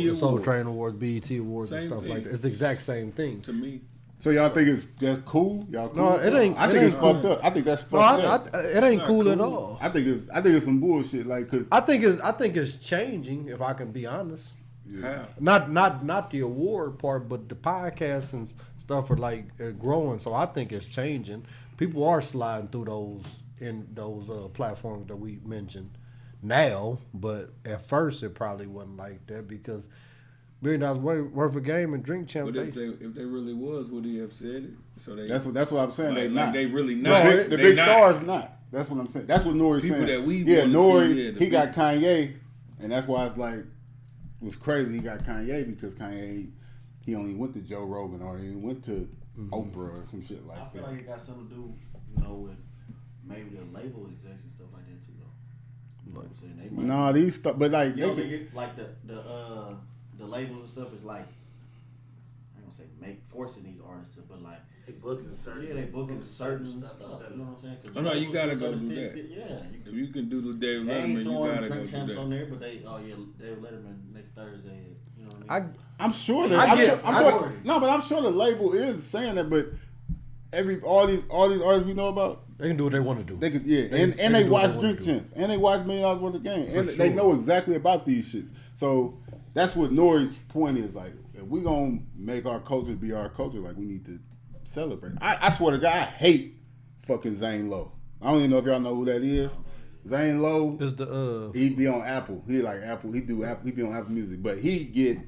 BET
Soul
Awards.
Train Awards, BET Awards,
Same
and stuff
thing.
like that. It's the exact same thing
To me.
So y'all think that's cool? Y'all cool?
No, it ain't.
I think it's fucked up. I think that's fucked up.
It ain't cool at
cool.
all.
I think it's some bullshit. Like, cause
I think it's changing. If I can be honest,
How?
not the award part, but the podcasts and stuff are like growing. So I think it's changing. People are sliding through those platforms that we mentioned now, but at first it probably wasn't like that because $1 million worth of game and Drink Champ.
But if they really was, would he have said it? So they
that's what I'm saying. They
like
not.
they really not.
The big stars not. That's what I'm saying. That's what Nori's
People
saying.
that we
yeah,
wanna
Nori,
see,
he got Kanye, and that's why it's like, it was crazy he got Kanye because Kanye, he only went to Joe Rogan or he went to Oprah or some shit like
I feel
that.
like it got something to do, with maybe the label execs and stuff like that too, though. You know what I'm saying? They might,
No, these stuff, but like,
you know,
they
they
can,
get, like the labels and stuff is like, I ain't gonna say forcing these artists to, but like,
They booking certain.
they booking certain stuff.
instead
You know
of-
what I'm saying? 'Cause
Oh, no, you
labels
gotta
to a
go
certain
do
extent,
that.
Yeah.
If you can do the David
They
Letterman,
ain't
you
throwing
gotta go
Drink
do
Champs
that.
on there, but David Letterman next Thursday. You know what I mean?
I'm sure
I
that.
get-
I'm sure the label is saying that, but all these artists we know about,
They can do what they want to do.
they could, yeah,
They
and
can
they
do
watch
what they
Drink
wanna do.
Champs, and they watch $1 million worth of game, and
For
they
sure.
know exactly about these shit. So that's what Nori's point is. Like, if we gonna make our culture be our culture, like we need to celebrate. I swear to God, I hate fucking Zane Lowe. I don't even know if y'all know who that is. Zane Lowe
Is the
he be on Apple. He like Apple. He be on Apple Music, but he get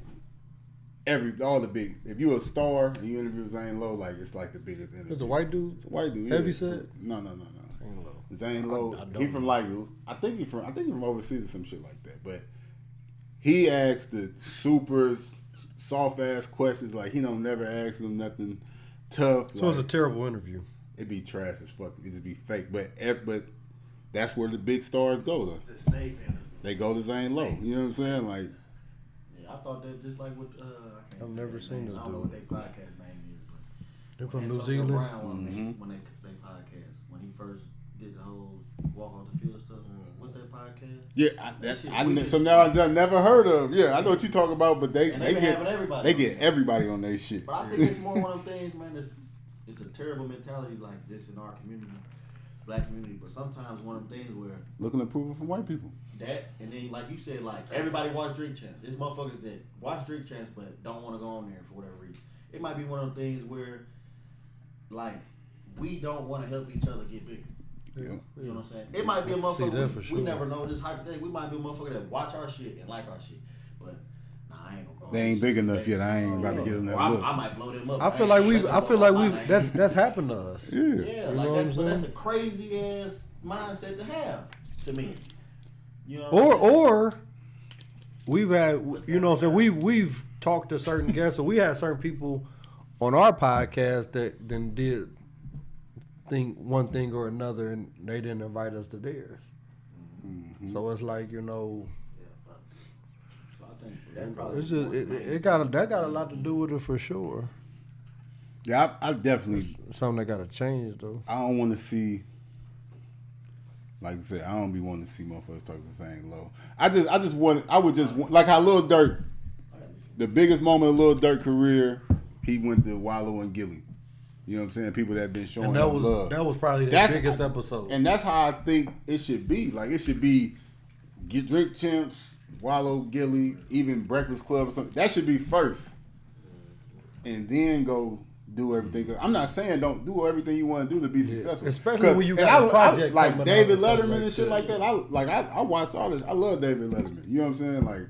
all the big. If you a star and you interview Zane Lowe, like it's like the biggest interview.
is the white dude?
It's a white dude.
Heavy
Yeah.
set?
No.
Zane Lowe.
Zane Lowe.
I don't
He from like I think he from overseas or some shit like that. But he asks the super soft ass questions. Like he don't never ask them nothing tough.
So
like,
it's a terrible interview.
it be trash as fuck. It just be fake. But that's where the big stars go though.
It's the safe energy.
They go to Zane Lowe. You know what I'm saying? Like
Yeah, I thought that just like with I can't
I've never
think of
seen
their name.
this
I don't know
dude.
what their podcast name is, but
They're from New
Antonio
Zealand.
Brown when they podcast when he first did the whole walk off the field stuff. What's that podcast?
yeah, so now I've never heard of. Yeah, I know what you talk about, but they
And they been
get
having everybody
they
on
get
there.
everybody on their shit.
But I think it's more one of them things, man. It's a terrible mentality like this in our community, black community. But sometimes one of them things where
Looking approval from white people.
that and then like you said, like everybody watch Drink Champs. It's motherfuckers that watch Drink Champs but don't want to go on there for whatever reason. It might be one of them things where like we don't want to help each other get bigger.
Yeah.
You know what I'm saying? It might be a
I see that
motherfucker.
for
We
sure.
never know this hypothetical. We might be a motherfucker that watch our shit and like our shit, but nah, I ain't gonna go.
They
on
ain't
this
big
shit.
enough yet. I ain't about to give them that
Or I
look.
might blow them up.
I feel like we've
Hey,
that's happened to us.
Yeah.
yeah,
You
like
know what I'm
that's
saying?
a crazy ass mindset to have to me. You know,
Or we've had, you know, so we've talked to certain guests, so we had certain people on our podcast that then did think one thing or another, and they didn't invite us to theirs.
Mm-hmm.
So it's like, you know,
so I think that probably
it's just that got a lot to do with it for sure.
Yeah, I definitely.
Something that got to change though.
I don't want to see. Like I said, I don't be wanting to see motherfuckers talk the same low. I would just want, like how Lil Durk, the biggest moment of Lil Durk career, he went to Wallow and Gilly. You know what I'm saying? People that been showing
And that
him love.
was probably the
That's-
biggest episode.
And that's how I think it should be. Like it should be get Drink Champs, Wallow, Gilly, even Breakfast Club or something. That should be first. And then go do everything. I'm not saying don't do everything you want to do to be successful.
Especially when you got a project
like
coming
David
out or something
Letterman and shit like that. I watch all this. I love David Letterman. You know what I'm saying? Like,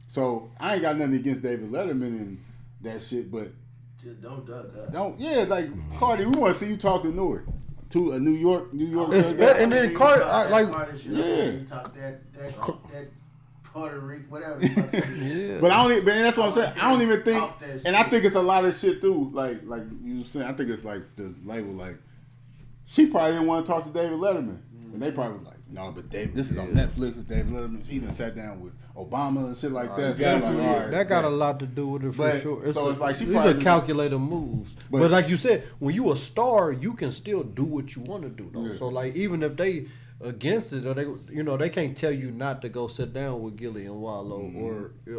so I ain't got nothing against David Letterman and that shit, but
Just don't duck up.
like Cardi, we want to see you talk to Newark, to a New York.
And then Cardi,
Yeah.
You talk that Puerto Rico, whatever. the fuck it is.
Yeah.
But that's what I'm saying. I don't even think,
Talk that
and I
shit.
think it's a lot of shit too. Like you were saying, I think it's like the label. Like she probably didn't want to talk to David Letterman, and they probably was like, no, but Dave, this is on Netflix. It's David Letterman. He done sat down with Obama and shit like that. So I'm like, all right,
that got a
bet.
lot to do with it for
But-
sure.
so it's like she
these
probably
are
just-
calculated moves. But like you said, when you a star, you can still do what you want to do though.
Yeah.
So like even if they against it, or they can't tell you not to go sit down with Gilly and Wallow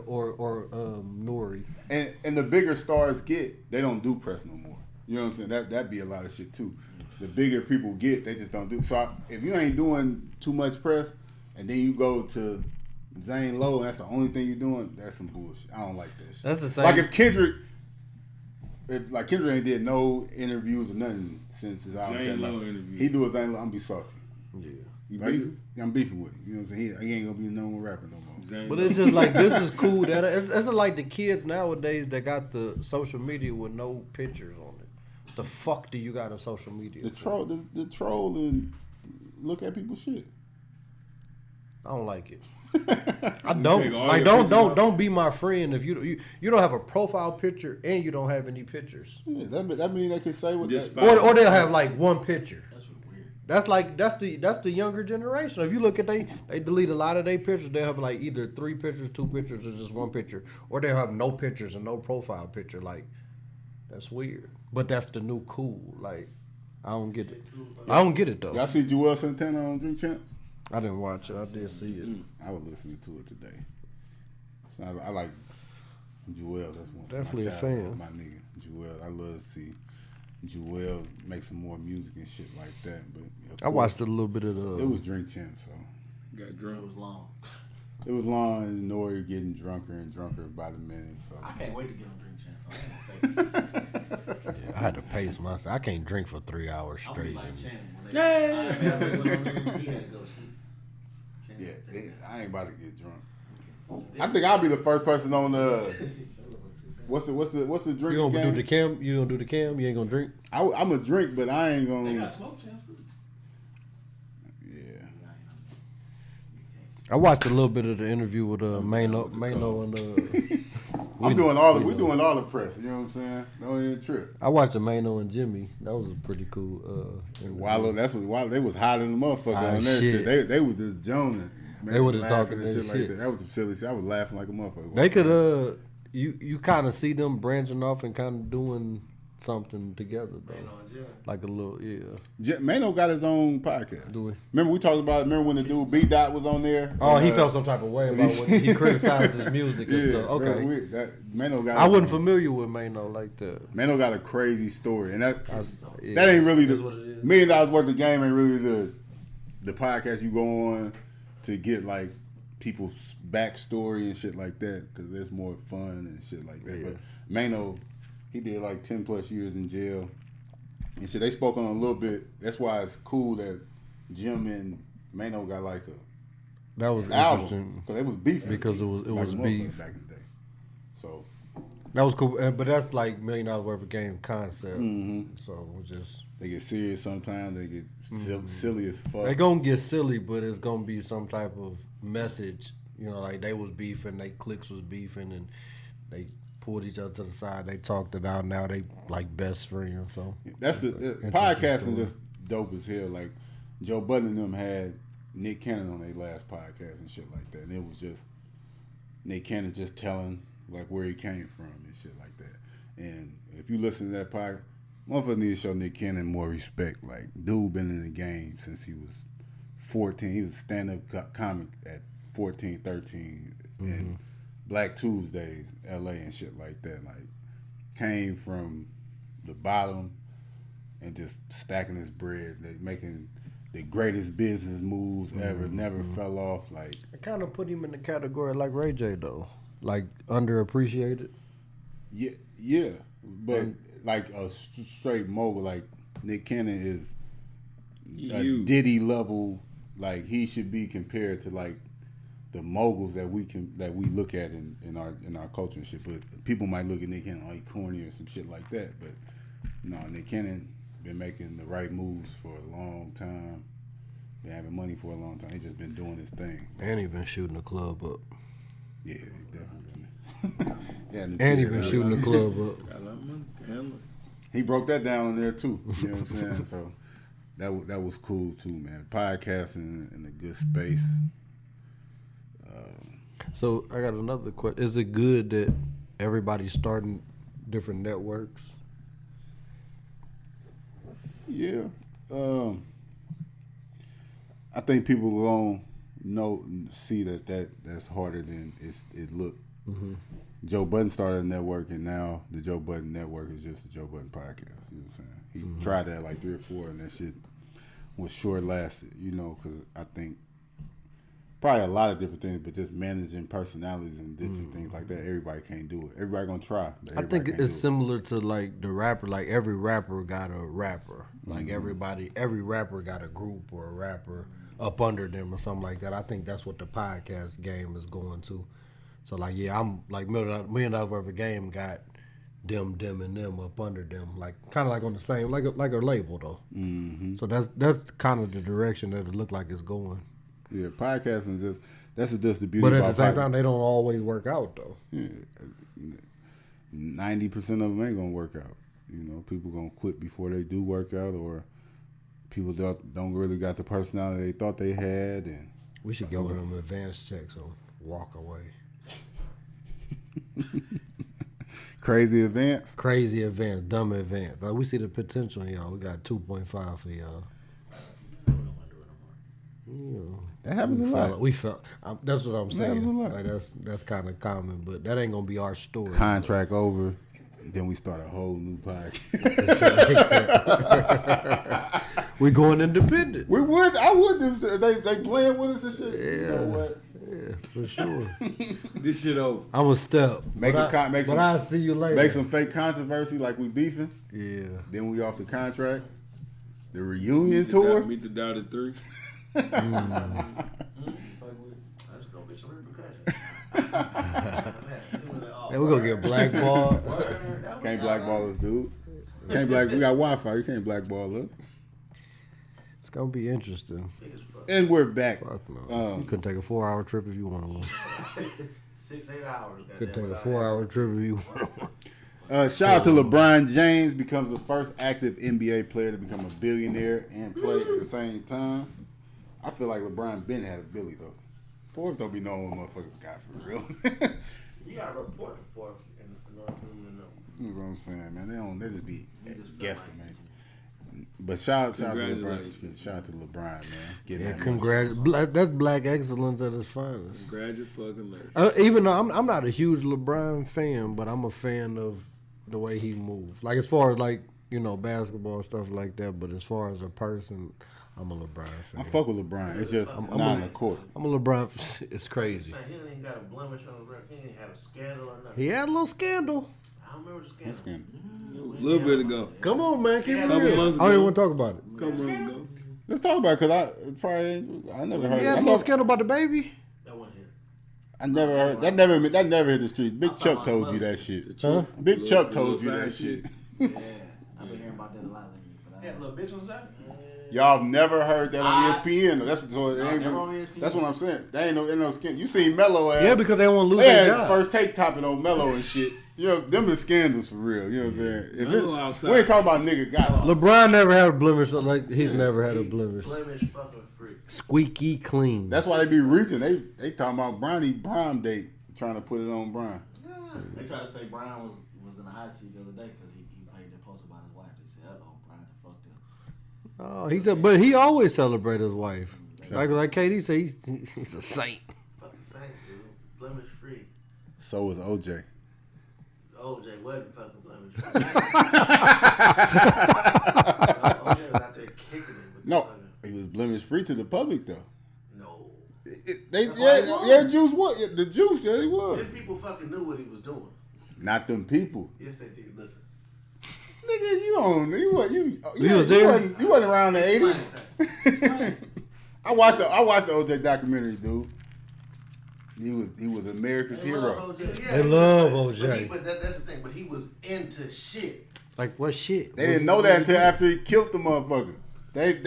or Nori.
And the bigger stars get, they don't do press no more. You know what I'm saying? That'd be a lot of shit too. The bigger people get, they just don't do. So if you ain't doing too much press, and then you go to Zane Lowe, and that's the only thing you're doing, that's some bullshit. I don't like that shit.
That's the same.
Like if Kendrick ain't did no interviews or nothing since his album
Zane
came
Lowe
out.
interview.
He do a Zane Lowe, I'm be salty.
Yeah.
You
Like,
beefing?
I'm beefing with him. You know what I'm saying? He ain't gonna be a known rapper no more.
Zane
But
Lowe.
it's just like this is cool. That it's like the kids nowadays that got the social media with no pictures on it. The fuck do you got a social media?
The
for?
troll and look at people's shit.
I don't like it. I
take
don't
all
like.
your pictures off?
Don't be my friend if you don't have a profile picture and you don't have any pictures.
Yeah, that mean they can say what
Just
they.
fine.
Or they'll have like one picture.
That's weird.
That's the younger generation. If you look at they delete a lot of their pictures. They'll have like either 3 pictures, 2 pictures, or just 1 picture, or they'll have no pictures and no profile picture. Like that's weird. But that's the new cool. Like I don't get it. I don't get it though.
Y'all see Joel Santana on Drink Champs?
I didn't watch it. I did see it.
I was listening to it today. So I like Joel. That's one.
Definitely
my
a fan.
My nigga, Joel. I love to see Joel make some more music and shit like that. But of
I watched a little bit of
It was Drink Champs, so
Got
It
drunk.
was long.
it was long and Nori getting drunker and drunker by the minute. So
I can't wait to get on Drink Champs.
I had to pace myself. I can't drink for 3 hours
I'm gonna be
straight.
like Shannon when they. I never went on there. He had to go sleep.
I ain't about to get drunk. I think I'll be the first person on what's the drink?
You gonna do the cam? You gonna do the cam? You ain't gonna drink?
I'm a drink, but I ain't gonna.
They got smoke champs too.
Yeah.
I watched a little bit of the interview with Mano and
I'm doing all we doing all the press. You know what I'm saying? Don't even trip.
I watched the Mano and Jimmy. That was a pretty cool.
Wallow, they was hot in the motherfucker on that shit. They was just joning.
They was
laughing
talking
and
that
shit like
shit.
that. That was some silly shit. I was laughing like a motherfucker.
They could you kind of see them branching off and kind of doing something together though. Like a little
Mano got his own podcast.
Do we?
Remember we talked about? Remember when the dude B Dot was on there?
Oh, he felt some type of way about when he criticized his music and stuff. Okay,
Mano got.
I wasn't familiar with Mano like that.
Mano got a crazy story, and that ain't really the $1 million worth of game. Ain't really the podcast you go on to get like people's backstory and shit like that, because there's more fun and shit like that. But Mano, he did like 10 plus years in jail and shit. They spoke on a little bit. That's why it's cool that Jim and Mano got like
that was
album,
interesting
because it was beef
because it was beef
back in the day. So
that was cool, but that's like $1 million worth of game concept. So it was just
they get serious sometimes. They get silly as fuck.
they gonna get silly, but it's gonna be some type of message. You know, like they was beefing, they cliques was beefing, and they pulled each other to the side. They talked it out. Now they like best friends. So
that's the podcasting just dope as hell. Like Joe Budden and them had Nick Cannon on their last podcast and shit like that, and it was just Nick Cannon just telling like where he came from and shit like that. And if you listen to that podcast, motherfucker need to show Nick Cannon more respect. Like dude been in the game since he was 14. He was a stand-up comic at 14, 13, and Black Tuesdays, LA and shit like that. Like came from the bottom and just stacking his bread. They making the greatest business moves ever. Never fell off. Like
I kind of put him in the category like Ray J though, like underappreciated.
Yeah, but like a straight mogul, like Nick Cannon is a Diddy level. Like he should be compared to like the moguls that we look at in our culture and shit. But people might look at Nick Cannon like corny or some shit like that. But no, Nick Cannon been making the right moves for a long time. Been having money for a long time. He just been doing his thing.
And he been shooting the club up.
Yeah, definitely.
And he been shooting the club up.
He broke that down in there too. You know what I'm saying? So that was cool too, man. Podcasting in a good space.
So I got another question. Is it good that everybody's starting different networks?
Yeah. I think people gonna see that's harder than it looked. Joe Budden started a network, and now the Joe Budden Network is just the Joe Budden Podcast. You know what I'm saying? He tried that like 3 or 4, and that shit was short lasted. You know, because I think probably a lot of different things, but just managing personalities and different things like that. Everybody can't do it. Everybody gonna try.
I think it's similar to like the rapper. Like every rapper got a rapper. Like every rapper got a group or a rapper up under them or something like that. I think that's what the podcast game is going to. So like, yeah, I'm like $1 million worth of game got them, and them up under them, like kind of like on the same, like a label though. So that's kind of the direction that it look like it's going.
Yeah, podcasting that's just the beauty.
But at
about
the same time, they don't always work out though.
Yeah, 90% of them ain't gonna work out. You know, people gonna quit before they do work out, or people don't really got the personality they thought they had. And
we should give them advance checks or walk away.
Crazy events,
dumb events. Like we see the potential in y'all. We got 2.5 for y'all. Yeah.
That happens a lot.
We felt. That's what I'm saying.
That happens a lot.
Like that's kind of common, but that ain't gonna be our story.
Contract over, then we start a whole new podcast.
We going independent.
We would. I would. They playing with us and shit.
Yeah.
You know what?
Yeah, for sure.
This shit over.
I'm a step. I'll see you later.
Make some fake controversy like we beefing.
Yeah.
Then we off the contract. The reunion tour.
Meet the Dotted 3.
Hey, we're gonna get blackballed.
Can't blackball us, dude. We got Wi-Fi. You can't blackball us.
It's gonna be interesting.
And we're back.
Fuck no. You could take a 4-hour trip if you want one.
6-8 hours.
Could take a 4-hour trip if you want one.
Shout out to LeBron James, becomes the first active NBA player to become a billionaire and play at the same time. I feel like LeBron been had a Billy though. Forbes don't be knowing what motherfuckers got for real.
You got to report the Forbes in order for them to know.
You know what I'm saying, man? They just be guessing, man. But shout out to LeBron. Shout out to LeBron, man.
Yeah, congrats. That's black excellence at its finest.
Congratulations.
Even though I'm not a huge LeBron fan, but I'm a fan of the way he moves. Like as far as like, you know, basketball stuff like that, but as far as a person, I'm a LeBron fan.
I fuck with LeBron. It's just not on the court.
I'm a LeBron. It's crazy.
He ain't even got a blemish on the record. He ain't had a scandal or nothing.
He had a little scandal.
I don't remember the scandal.
A little bit ago.
Come on, man. Keep it
Couple
real.
months
I don't even
ago.
want to talk about it.
Couple months ago.
Let's talk about it because I never heard.
He had a little scandal about the baby.
That one here.
I never heard that. Never hit the streets. Big Chuck told you that shit.
Huh?
Big Chuck told you that shit.
Yeah, I've been hearing about that a lot lately. But
He had a little bitch on the side.
Y'all have never heard that on ESPN. That's so it ain't.
never on ESPN.
That's what I'm saying. They ain't no skin. You seen Mello ass?
Yeah, because they don't want to lose
They
their
had
job.
first take topping on Mello and shit. You know, them is scandals for real. You know what I'm saying? If
Mello outside.
we ain't talking about nigga gossip.
LeBron never had a blemish. Like he's never had a blemish.
Blemish fucking free.
Squeaky clean.
That's why they be reaching. They talking about Bronny Prime date, trying to put it on Brian.
they tried to say Brian was in the hot seat the other day because he made that post about his wife. They said, Brian done fucked up.
Oh, he said, but he always celebrate his wife. Like KD said, he's a saint.
Fucking saint, dude. Blemish free.
So was OJ.
OJ wasn't fucking blemish free. OJ was out there kicking it. With
No,
the fucking-
he was blemish free to the public though.
No.
They
That's why he won.
yeah, Juice what? The Juice, yeah, he was.
Them people fucking knew what he was doing.
Not them people.
Yes, they did. Listen.
Nigga, you wasn't around the '80s. I watched the OJ documentary, dude. He was America's hero.
They love OJ.
But that's the thing. But he was into shit.
Like what shit?
They didn't know that until after he killed the motherfucker. They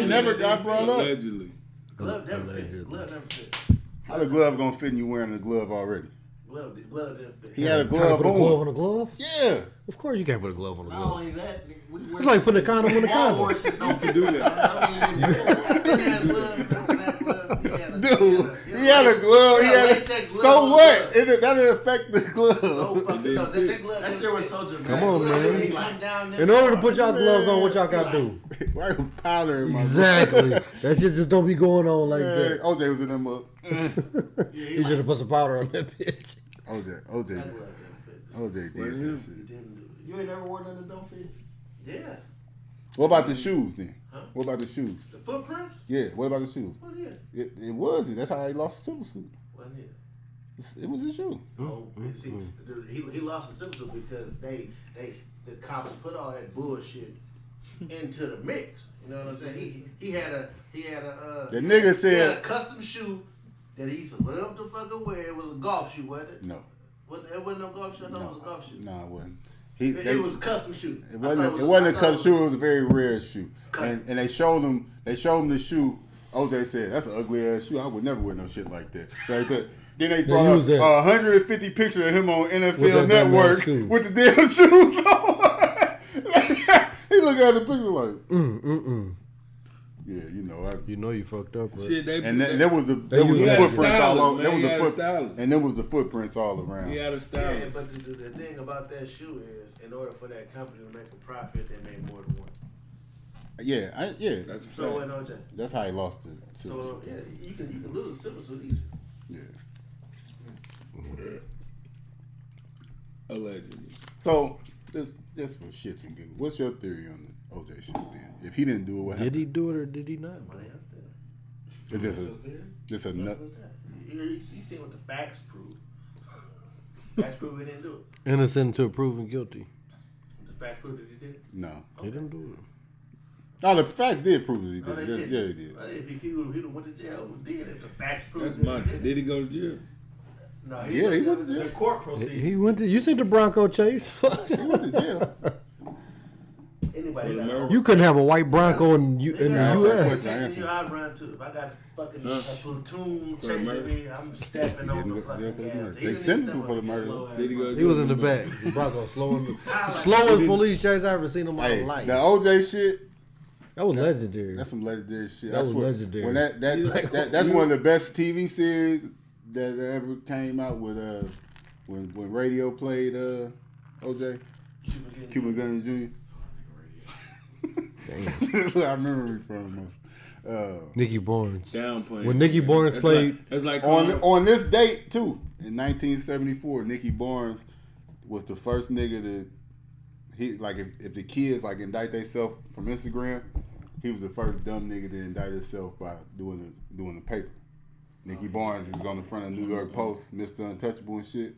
never got brought up.
Allegedly.
Glove never fit. Glove never fit.
How the glove gonna fit in you wearing the glove already?
Gloves didn't fit.
He had a
Trying to
glove
put a glove
on.
on a glove?
Yeah.
Of course you can't put a glove on a
Not
glove.
only that,
It's like putting a condom on a condom.
You can do that.
Dude, he had a glove. So what? That didn't affect the glove.
That
shit was so dramatic.
Come on, man. In order to put y'all gloves on, what y'all got to do?
Right with powder in my
Exactly. That shit just don't be going on like that.
OJ was in them up.
He should have put some powder on that bitch.
OJ did that shit.
You ain't never worn nothing that don't fit?
Yeah.
What about the shoes then?
Huh?
What about the shoes?
The footprints?
Yeah, what about the shoes?
Well, yeah.
It was. That's how he lost the civil suit.
Well, yeah.
It was his shoe.
Oh, see, he lost the civil suit because the cops put all that bullshit into the mix. You know what I'm saying? He had a
The nigga said-
he had a custom shoe that he used to love to fucking wear. It was a golf shoe, wasn't it?
No.
It wasn't no golf shoe. I thought it was a golf shoe.
No, it wasn't.
It was a custom shoe.
It wasn't a custom shoe. It was a very rare shoe. And they showed him the shoe. OJ said, "That's an ugly ass shoe. I would never wear no shit like that." Like that. Then they brought up 150 pictures of him on NFL Network with the damn shoes on. He looked at the picture like, yeah, you know.
You know you fucked up, right?
Shit,
There was the footprints all over. And there was the footprints all around.
He had a style.
Yeah, but the thing about that shoe is, in order for that company to make a profit, they made more than one.
Yeah.
That's a
So
fact.
what, OJ?
That's how he lost it.
So yeah, you can lose a civil suit easy.
Yeah.
Allegedly.
So just for shits and giggles, what's your theory on the OJ shit then? If he didn't do it, what happened?
Did he do it or did he not?
Somebody else did.
It's just a nut.
You see what the facts prove. Facts prove he didn't do it.
Innocent until proven guilty.
The facts prove that he did it.
No.
He didn't do it.
No, the facts did prove that he
Oh,
did.
they
Yeah, he did.
Well, if he went to jail, who did it? The facts prove
That's
that
my.
he did it.
Did he go to jail?
No,
Yeah, he went to
The
jail.
court proceedings.
He went to. You seen the Bronco chase?
He went to jail.
Anybody got
murder.
a
You couldn't have a white Bronco in the
Yeah,
U.S.
chasing you, I'd run too. If I got fucking a platoon chasing
murder.
me, I'm stepping on the
Didn't go to jail
fucking
for the
gas.
murder. They sentenced him for the murder.
Did he go?
He was in the back. The Bronco slowest police chase I ever seen in my
Hey,
life.
the OJ shit.
That was legendary.
That's some legendary shit.
That
That's
was
what-
legendary.
When that's one of the best TV series that ever came out with when radio played OJ Cuban Gooding Jr. That's what I remember it from.
Nicky Barnes.
Downplaying.
When Nicky Barnes played
that's like
On this date too, in 1974, Nicky Barnes was the first nigga that if the kids like indict themselves from Instagram, he was the first dumb nigga to indict himself by doing the paper. Nicky Barnes was on the front of New York Post, Mr. Untouchable and shit.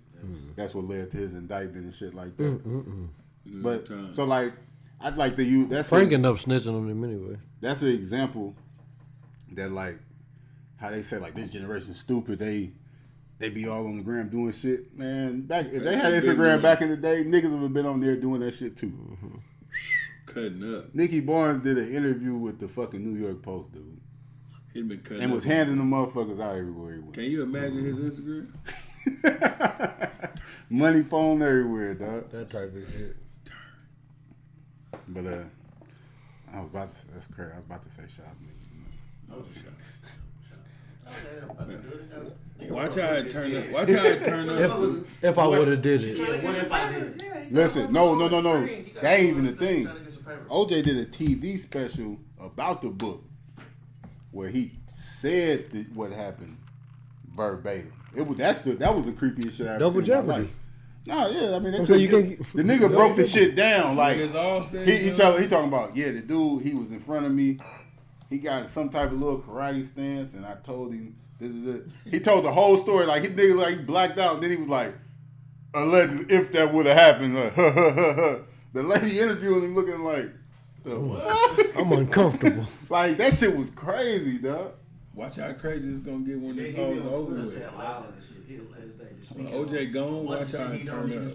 That's what led to his indictment and shit like that. But so like, I'd like to use that's
Frank ended up snitching on him anyway.
that's an example that like how they say like this generation stupid. They be all on the gram doing shit. Man, if they had Instagram back in the day, niggas would have been on there doing that shit too.
cutting up.
Nicky Barnes did an interview with the fucking New York Post, dude.
He'd been cutting
And
up.
was handing the motherfuckers out everywhere he went.
Can you imagine his Instagram?
Money phone everywhere, dog.
That type of shit.
But I was about to. That's crazy. I was about to say shop.
Watch how it turn up. Watch how it turn up.
If I would have did it.
What if I did?
Listen, no. That ain't even the thing. OJ did a TV special about the book where he said what happened verbatim. That was the creepiest shit I've
Double
seen in my
Jeopardy.
life. No, yeah, I mean,
I'm saying you
the nigga broke the shit down. Like
It's all said
he
and done.
talking about the dude. He was in front of me. He got some type of little karate stance, and I told him. He told the whole story. Like he he blacked out. Then he was like, allegedly, if that would have happened. The lady interviewing him, looking like, the what?
I'm uncomfortable.
Like that shit was crazy, dog.
Watch how crazy it's gonna get when this whole is over with. When OJ gone, watch how it turn up.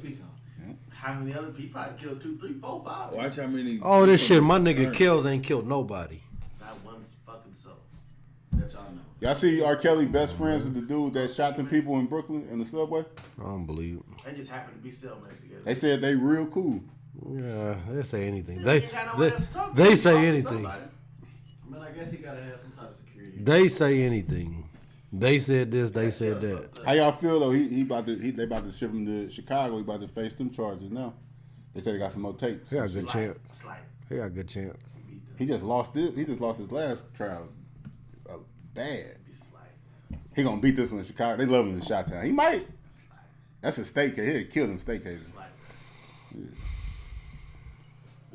How many other people? Probably killed 2, 3, 4, 5.
Watch how many.
All this shit my
turn.
nigga kills ain't killed nobody.
Not one fucking soul.
That y'all know.
Y'all see R. Kelly best friends with the dude that shot them people in Brooklyn in the subway?
I don't believe it.
They just happen to be cellmates together.
They said they real cool.
Yeah, they say anything.
You ain't got no one else to talk to.
They
You
say
talk to
anything.
somebody.
I mean, I guess he gotta have some type of security.
They say anything. They said this. They said that.
How y'all feel though? They about to ship him to Chicago. He about to face them charges now. They said they got some more tapes.
He got a good chance.
Slight.
He got a good chance.
He just lost this. He just lost his last trial. Bad. He gonna beat this one in Chicago. They love him in Shoutouts. He might. That's a state case. He'll kill them state cases.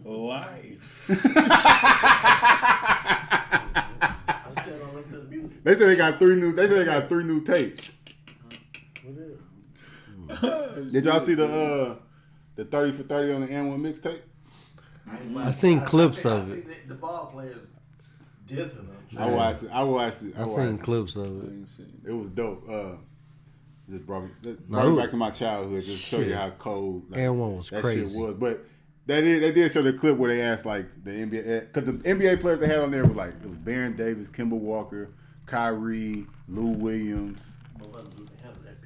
Life.
I still don't listen to the music.
They said they got 3 new. They said they got 3 new tapes. Did y'all see the 30 for 30 on the N1 mixtape?
I seen clips of it.
See the ball players dissing them.
I watched it.
I seen clips of it.
It was dope. Just brought me
No,
back to my childhood. Just show you
shit.
how cold
N1 was
that
crazy.
shit was. But they did show the clip where they asked like the NBA, because the NBA players they had on there were like it was Baron Davis, Kemba Walker, Kyrie, Lou Williams,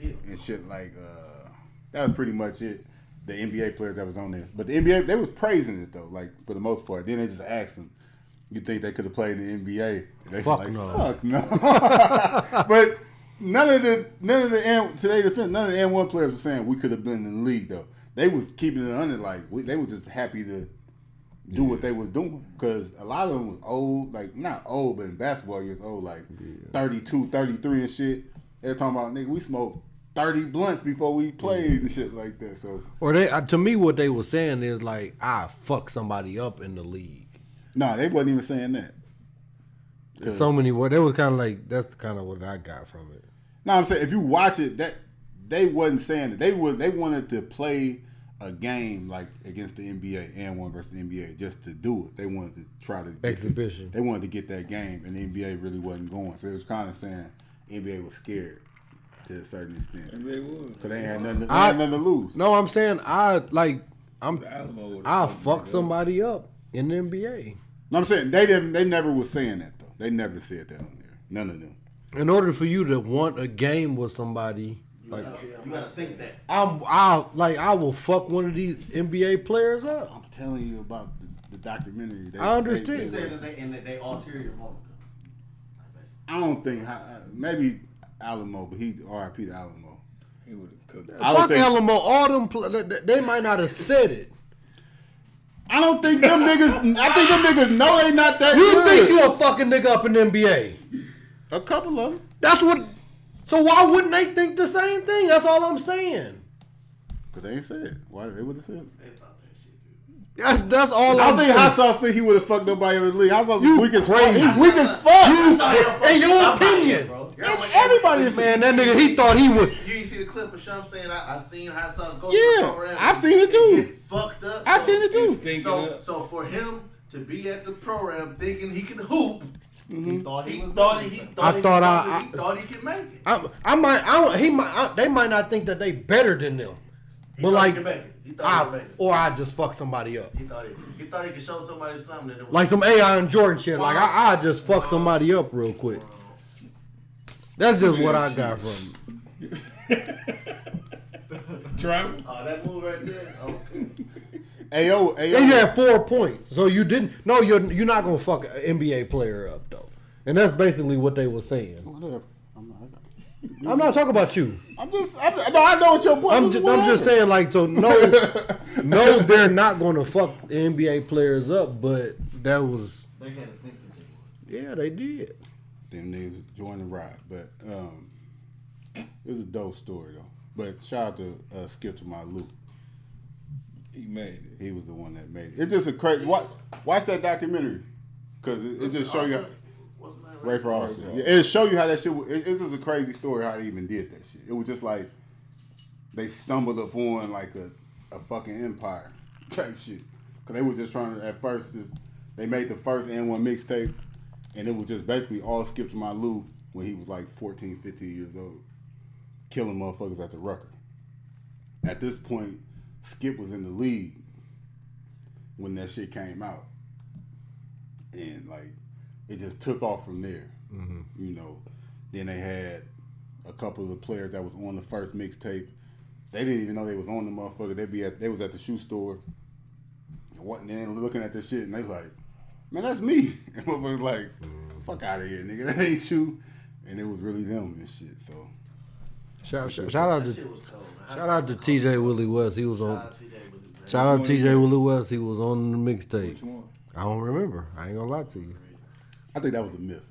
and shit like that was pretty much it. The NBA players that was on there, but the NBA they was praising it though, like for the most part. Then they just asked them, "You think they could have played in the NBA?" And they
Fuck
was like,
no.
"Fuck no." But none of the N1 players were saying we could have been in the league though. They was keeping it under like they was just happy to do what they was doing because a lot of them was old, like not old, but in basketball years old, like 32, 33 and shit. They were talking about nigga, we smoked 30 blunts before we played and shit like that. So
Or they to me what they were saying is like I fuck somebody up in the league.
no, they wasn't even saying that.
So many words. They was kind of like that's kind of what I got from it.
No, I'm saying if you watch it, that they wasn't saying that they wanted to play a game like against the NBA and one versus the NBA just to do it. They wanted to try to
Exhibition.
They wanted to get that game, and the NBA really wasn't going. So it was kind of saying the NBA was scared to a certain extent.
NBA would.
Because they had nothing to lose.
No, I'm saying I
Alamo
fuck somebody up in the NBA.
No, I'm saying they never was saying that though. They never said that on there. None of them.
In order for you to want a game with somebody, like
You gotta think that.
I will fuck one of these NBA players up.
I'm telling you about the documentary.
I understand.
They said that they ulterior motive.
I don't think maybe Alamo, but he R.I.P. to Alamo.
He would have cooked.
Fuck Alamo. All them they might not have said it.
I don't think them niggas. I think them niggas know they not that
You
good.
think you a fucking nigga up in the NBA?
A couple of them.
That's what. So why wouldn't they think the same thing? That's all I'm saying.
Because they ain't said it. Why they would have said it?
They thought that shit, dude.
That's all
I
I'm
don't think
saying.
Hot Sauce think he would have fucked nobody in the league. Hot Sauce
You
is weak as fuck.
crazy.
He's weak as fuck.
In your opinion,
Bro.
Everybody is
man, that nigga he thought he would.
You ain't see the clip of Sean saying I seen Hot Sauce go
Yeah,
to the program.
I've seen it
and
too.
get fucked up.
I seen it too.
Thinking
So
up.
so for him to be at the program thinking he can hoop,
He thought
he
was
thought
doing
he
something.
thought
I
he
thought
thought he could make it.
They might not think that they better than them,
He
but
thought
like,
he could make it. He thought he could make it.
or I just fuck somebody up,
He thought he could show somebody something that it was
like some AI and Jordan shit. Like I just fuck somebody up real quick. That's just what I got from.
Travel.
Oh, that move right there. Okay.
Ayo.
And you had 4 points, so you didn't. No, you're not gonna fuck an NBA player up though, and that's basically what they were saying.
Whatever.
I'm not talking about you.
I know what your point
I'm
is.
just saying, like, so no, they're not going to fuck the NBA players up, but that was.
They had to think that they would.
Yeah, they did.
Then they joined the ride, but it was a dope story though. But shout out to Skip to my Luke.
He made it.
He was the one that made it. It's just a crazy. Watch that documentary because it just show you.
What's the name?
Ray for Austin. Yeah, it'll show you how that shit. It's just a crazy story how they even did that shit. It was just like they stumbled upon like a fucking empire type shit. Cause they was just trying to at first they made the first N1 mixtape, and it was just basically all Skip to my Lou when he was like 14, 15 years old, killing motherfuckers at the Rucker. At this point, Skip was in the league when that shit came out, and like. It just took off from there, you know. Then they had a couple of the players that was on the first mixtape. They didn't even know they was on the motherfucker. They was at the shoe store, and then looking at this shit, and they was like, "Man, that's me." And motherfuckers like, "Fuck out of here, nigga. That ain't you." And it was really them and shit. So
Shout out
That shit
to
was cold, man.
shout out to TJ Willie West. He was on.
Shout out to TJ Willie, man.
Shout out to TJ Willie West. He was on the mixtape.
Which one?
I don't remember. I ain't gonna lie to you.
I think that was a myth.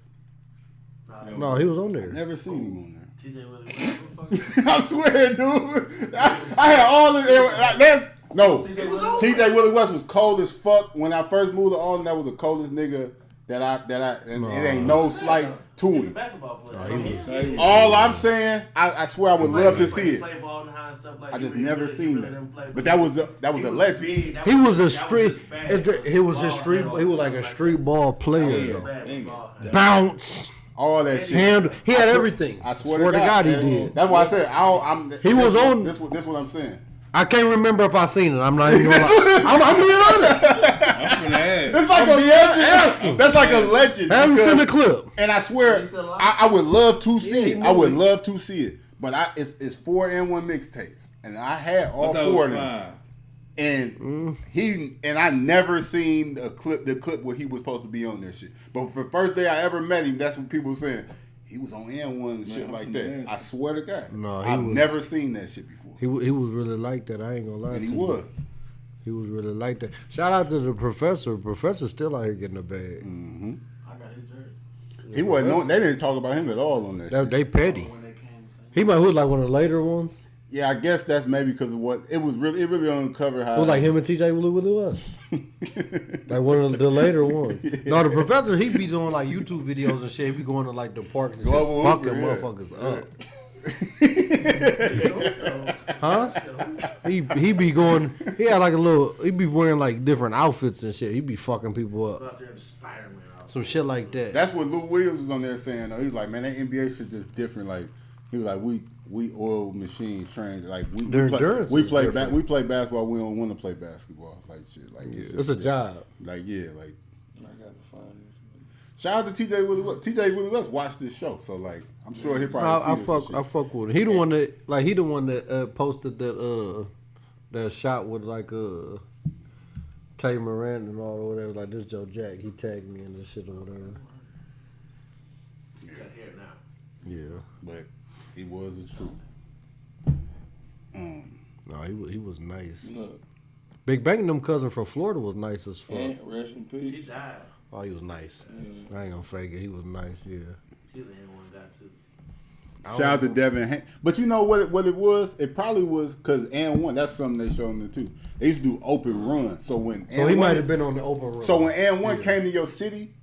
No, he was on there.
Never seen him on there.
TJ Willie, motherfucker.
I swear, dude. I had all of it. No, TJ Willie West was cold as fuck when I first moved to Alden. That was the coldest nigga and it ain't no slight to
He's a
him.
basketball player.
All I'm saying, I swear I would love to see it.
Play ball and high and stuff like
I just
he
never
really- he
seen
really didn't play,
that. But that was the
he
legend.
big. That
He was a
that
street.
his bag.
He was a
Ball
street.
handle
He was like a street ball player
His
though.
bag was ball handle.
Bounce,
All that shit.
hand. He had everything.
I swear to
God he
man.
did.
That's why I said
He was on-
This what I'm saying.
I can't remember if I seen it. I'm not even gonna lie. I'm being honest.
I'm gonna ask.
It's like a legend. That's like a legend.
Haven't
because-
seen the clip.
And I swear,
He's still alive?
I would love to see
he
it. I would
moving.
love to see it. But it's 4 N1 mixtapes, and I had all
I thought it
4 of
was
them.
5.
And I never seen the clip where he was supposed to be on that shit. But for the first day I ever met him, that's what people were saying. He was on N1 and shit
I'm
like
finna
that.
ask
I swear to God.
No, he
I've
was-
never seen that shit before.
He was really like that. I ain't gonna lie
And
to
he
you.
was.
He was really like that. Shout out to the professor. Professor's still out here getting a bag.
I got his jersey.
He wasn't on, they didn't talk about him at all on that shit.
They petty.
When they came,
He might was like one of the later ones.
Yeah, I guess that's maybe because of what it really uncovered how
It was like him and TJ Willie was. Like one of the later ones. No, the professor, he be doing like YouTube videos and shit. He be going to like the parks and
Global
shit, fucking
Hooper, yeah.
motherfuckers up. Huh? He be going. He had like a little. He be wearing like different outfits and shit. He be fucking people up.
Out there in the Spider-Man outfit.
Some shit like that.
That's what Lou Williams was on there saying. Though. He was like, man, that NBA shit just different. Like he was like, we oil machines trained like
Their endurance
we
is
play
different.
we play basketball. We don't want to play basketball like shit. Like
It's a job.
Like like.
I gotta find this.
Shout out to TJ Willie West. TJ Willie West watched this show, so like I'm sure he probably.
I fuck with him. He the one that posted that shot with like Tay Moran and all or whatever. Like this Joe Jack. He tagged me in this shit or whatever.
He's out here now.
Yeah, but he was a true.
No, he was nice.
Look,
Big Bang and them cousin from Florida was nice as fuck.
and rest in
He
peace.
died.
Oh, he was nice. I ain't gonna fake it. He was nice. Yeah.
He's an N1 guy too.
Shout out to Devin. But you know what it was? It probably was because and one. That's something they showed them too. They used to do open run. So when
So he might have been on the open run.
So when and one came to your city,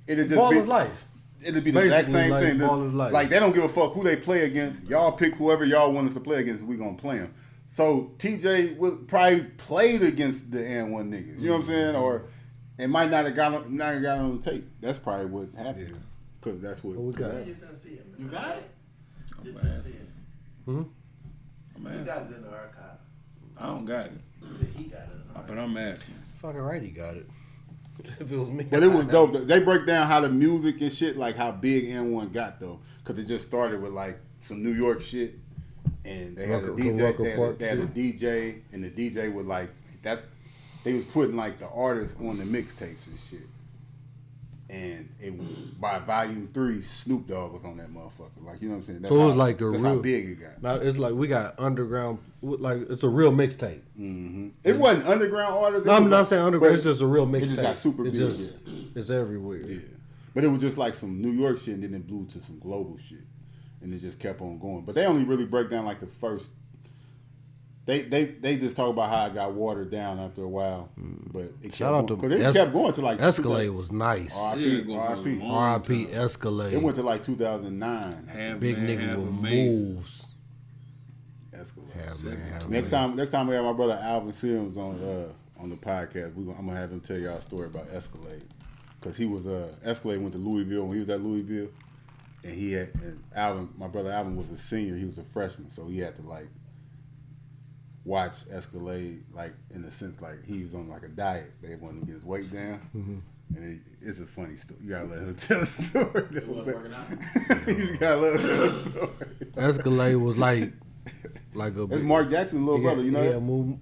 it'd just
Ball
be
is life.
It'd be the exact
Basically,
same
like,
thing.
ball is life.
Like they don't give a fuck who they play against. Y'all pick whoever y'all want us to play against. We gonna play them. So TJ was probably played against the N1 niggas. You know what I'm saying? Or it might not have got on the tape. That's probably what happened. Because that's what
we got.
I just didn't see it. Man.
You got it?
Just didn't see it.
I'm
He
asking.
got it in the archive.
I don't got it,
He said he got it in the
but
archive.
I'm asking.
Fucking right, he got it. If it was me.
But it was dope. They break down how the music and shit, like how big N1 got though, because it just started with like some New York shit, and they had a
Rucker
DJ.
Park
They had a
shit.
DJ, and the DJ would like they was putting like the artists on the mixtapes and shit. And it was, by volume 3, Snoop Dogg was on that motherfucker. Like you know what I'm saying? That's
So it was
how,
like a
that's
real.
how big it got.
Now it's like we got underground. Like it's a real mixtape.
It wasn't underground artists.
No, I'm not saying underground. It's just a real mixtape.
It just got super
It's
big.
just it's everywhere.
Yeah. But it was just like some New York shit, and then it blew to some global shit, and it just kept on going. But they only really break down like the first. They just talk about how it got watered down after a while, but it
Shout out to
because it kept going to like
Escalade was nice.
R.I.P.
Yeah,
R.I.P.
R.I.P. Escalade.
It went to like 2009.
Half
Big
man,
nigga
half
with
amazing.
moves.
Escalade.
Yeah, man.
Next time we have my brother Alvin Sims on the podcast, I'm gonna have him tell y'all a story about Escalade, because he was Escalade went to Louisville when he was at Louisville, and my brother Alvin was a senior, he was a freshman, so he had to like watch Escalade like in the sense like he was on like a diet. They wanted him to get his weight down. And it's a funny story. You gotta let him tell the story.
It wasn't working out.
You just gotta let him tell the story.
Escalade was like a.
That's Mark Jackson's little brother. You know that?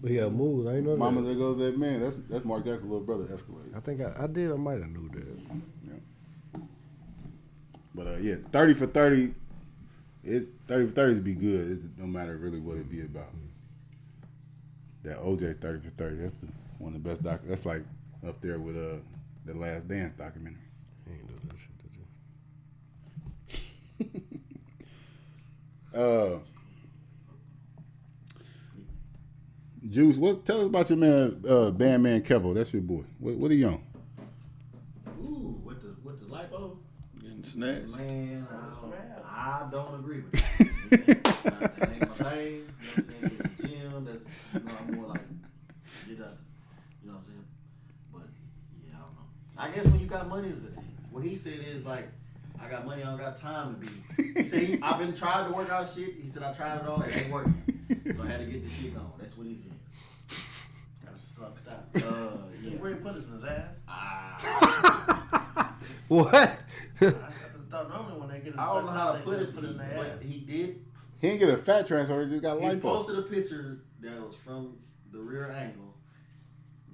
He had moves. I didn't know
Mama,
that.
there goes that man. That's Mark Jackson's little brother, Escalade.
I think I did. I might have knew that.
Yeah. But yeah, 30 for 30. 30 for 30s be good. It don't matter really what it be about. That OJ 30 for 30. That's one of the best That's like up there with the Last Dance documentary.
He ain't do that shit, did you?
Juice, tell us about your man, Bandman Kevo. That's your boy. What are you on?
Ooh, with the lipo?
Getting snatched.
Man, I don't agree with that. That ain't my thing. You know what I'm saying? Get in the gym. That's, I'm more like, get up. You know what I'm saying? But, yeah, I don't know. I guess when you got money, what he said is like, I got money, I don't got time to be. He said, I've been trying to work out shit. He said, I tried it all, it ain't working. So I had to get the shit going. That's what he said.
Got sucked out.
Yeah.
Where he put it in his ass?
What?
I thought normally when they get it
I don't know how to
they
put it,
put it in their ass.
but he did.
He didn't get a fat transfer. He just got
He
lipo.
posted a picture that was from the rear angle.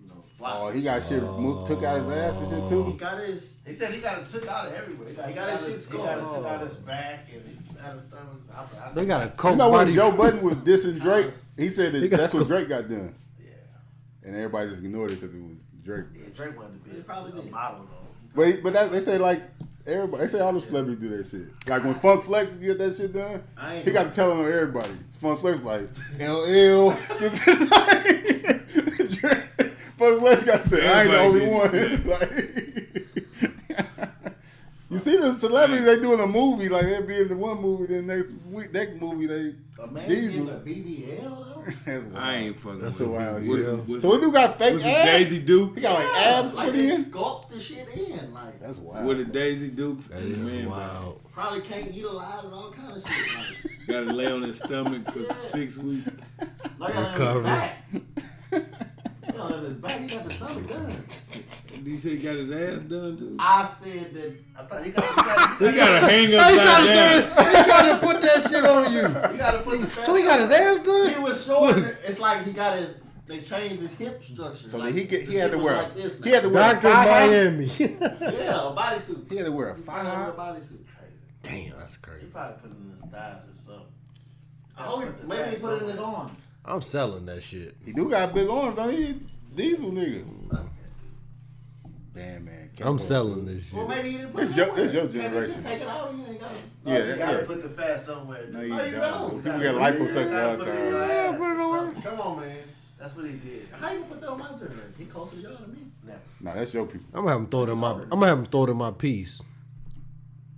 You know,
Oh, he got shit took out his ass and shit
He
too.
got his.
He said he got it took out of everywhere.
He got his shit
He got it
scored.
took out his back and he took out his stomach.
They got a coke
You know when
body.
Joe Budden was dissing Drake, he said that
got
that's what Drake got done,
Yeah.
and everybody just ignored it because it was Drake.
Yeah, Drake wanted to be
He probably
a
did.
model though.
But they say like everybody. They say all the celebrities do that shit. Like when Funk Flex get that shit done,
I ain't
he got to tell on everybody. Funk Flex like LL. Funk Flex got to say I ain't the only one. Like, you see the celebrities they doing a movie like they be in the one movie, then next movie they
A man
Diesel.
getting a BBL though.
That's wild.
I ain't fucking
That's
with
a wild
it.
shit. So we do got fake
was it
abs.
Daisy Dukes?
He got like abs
Like
put
they
in.
sculpt the shit in. Like
That's wild.
With the Daisy Dukes?
That is
Man,
wild.
probably can't eat alive and all kind of shit. Like,
Got to lay on his stomach for 6 weeks.
No, he got it on his back. He got it on his back. He got the stomach done.
Did he say he got his ass done too?
I said that.
I thought he got
So he got to hang upside down.
He got to put that shit on you.
he got to put the fat
So he got his ass done?
He was shorter. It's like he got his. They changed his hip structure.
So
like,
he
the
had
shit
to
was
wear.
like this now.
He had to wear a
Dr.
thigh high.
Miami.
Yeah, a bodysuit.
He had to wear a
He
thigh
had to
high.
wear a bodysuit.
crazy.
Damn, that's
He
crazy.
probably put it in his thighs or something.
I hope maybe he put it in his arm.
I'm selling that shit.
He do got big arms, don't he? Diesel nigga. Damn man.
I'm selling this shit.
Well, maybe he didn't put
It's
it
your-
somewhere.
it's your
Can't he
generation.
just take it out. You ain't got to.
Yeah,
You gotta
yeah.
put the fat somewhere.
No,
dude.
you
Oh, you
don't.
don't.
People get liposuction
gotta
all the
put it in your
time.
ass
put it
or
on.
something.
Come on, man.
That's what he did.
How you gonna put that on my generation? He closer to y'all than me.
Never.
Nah, that's your people.
I'm gonna have him throw it in my. I'm gonna have him throw it in my piece.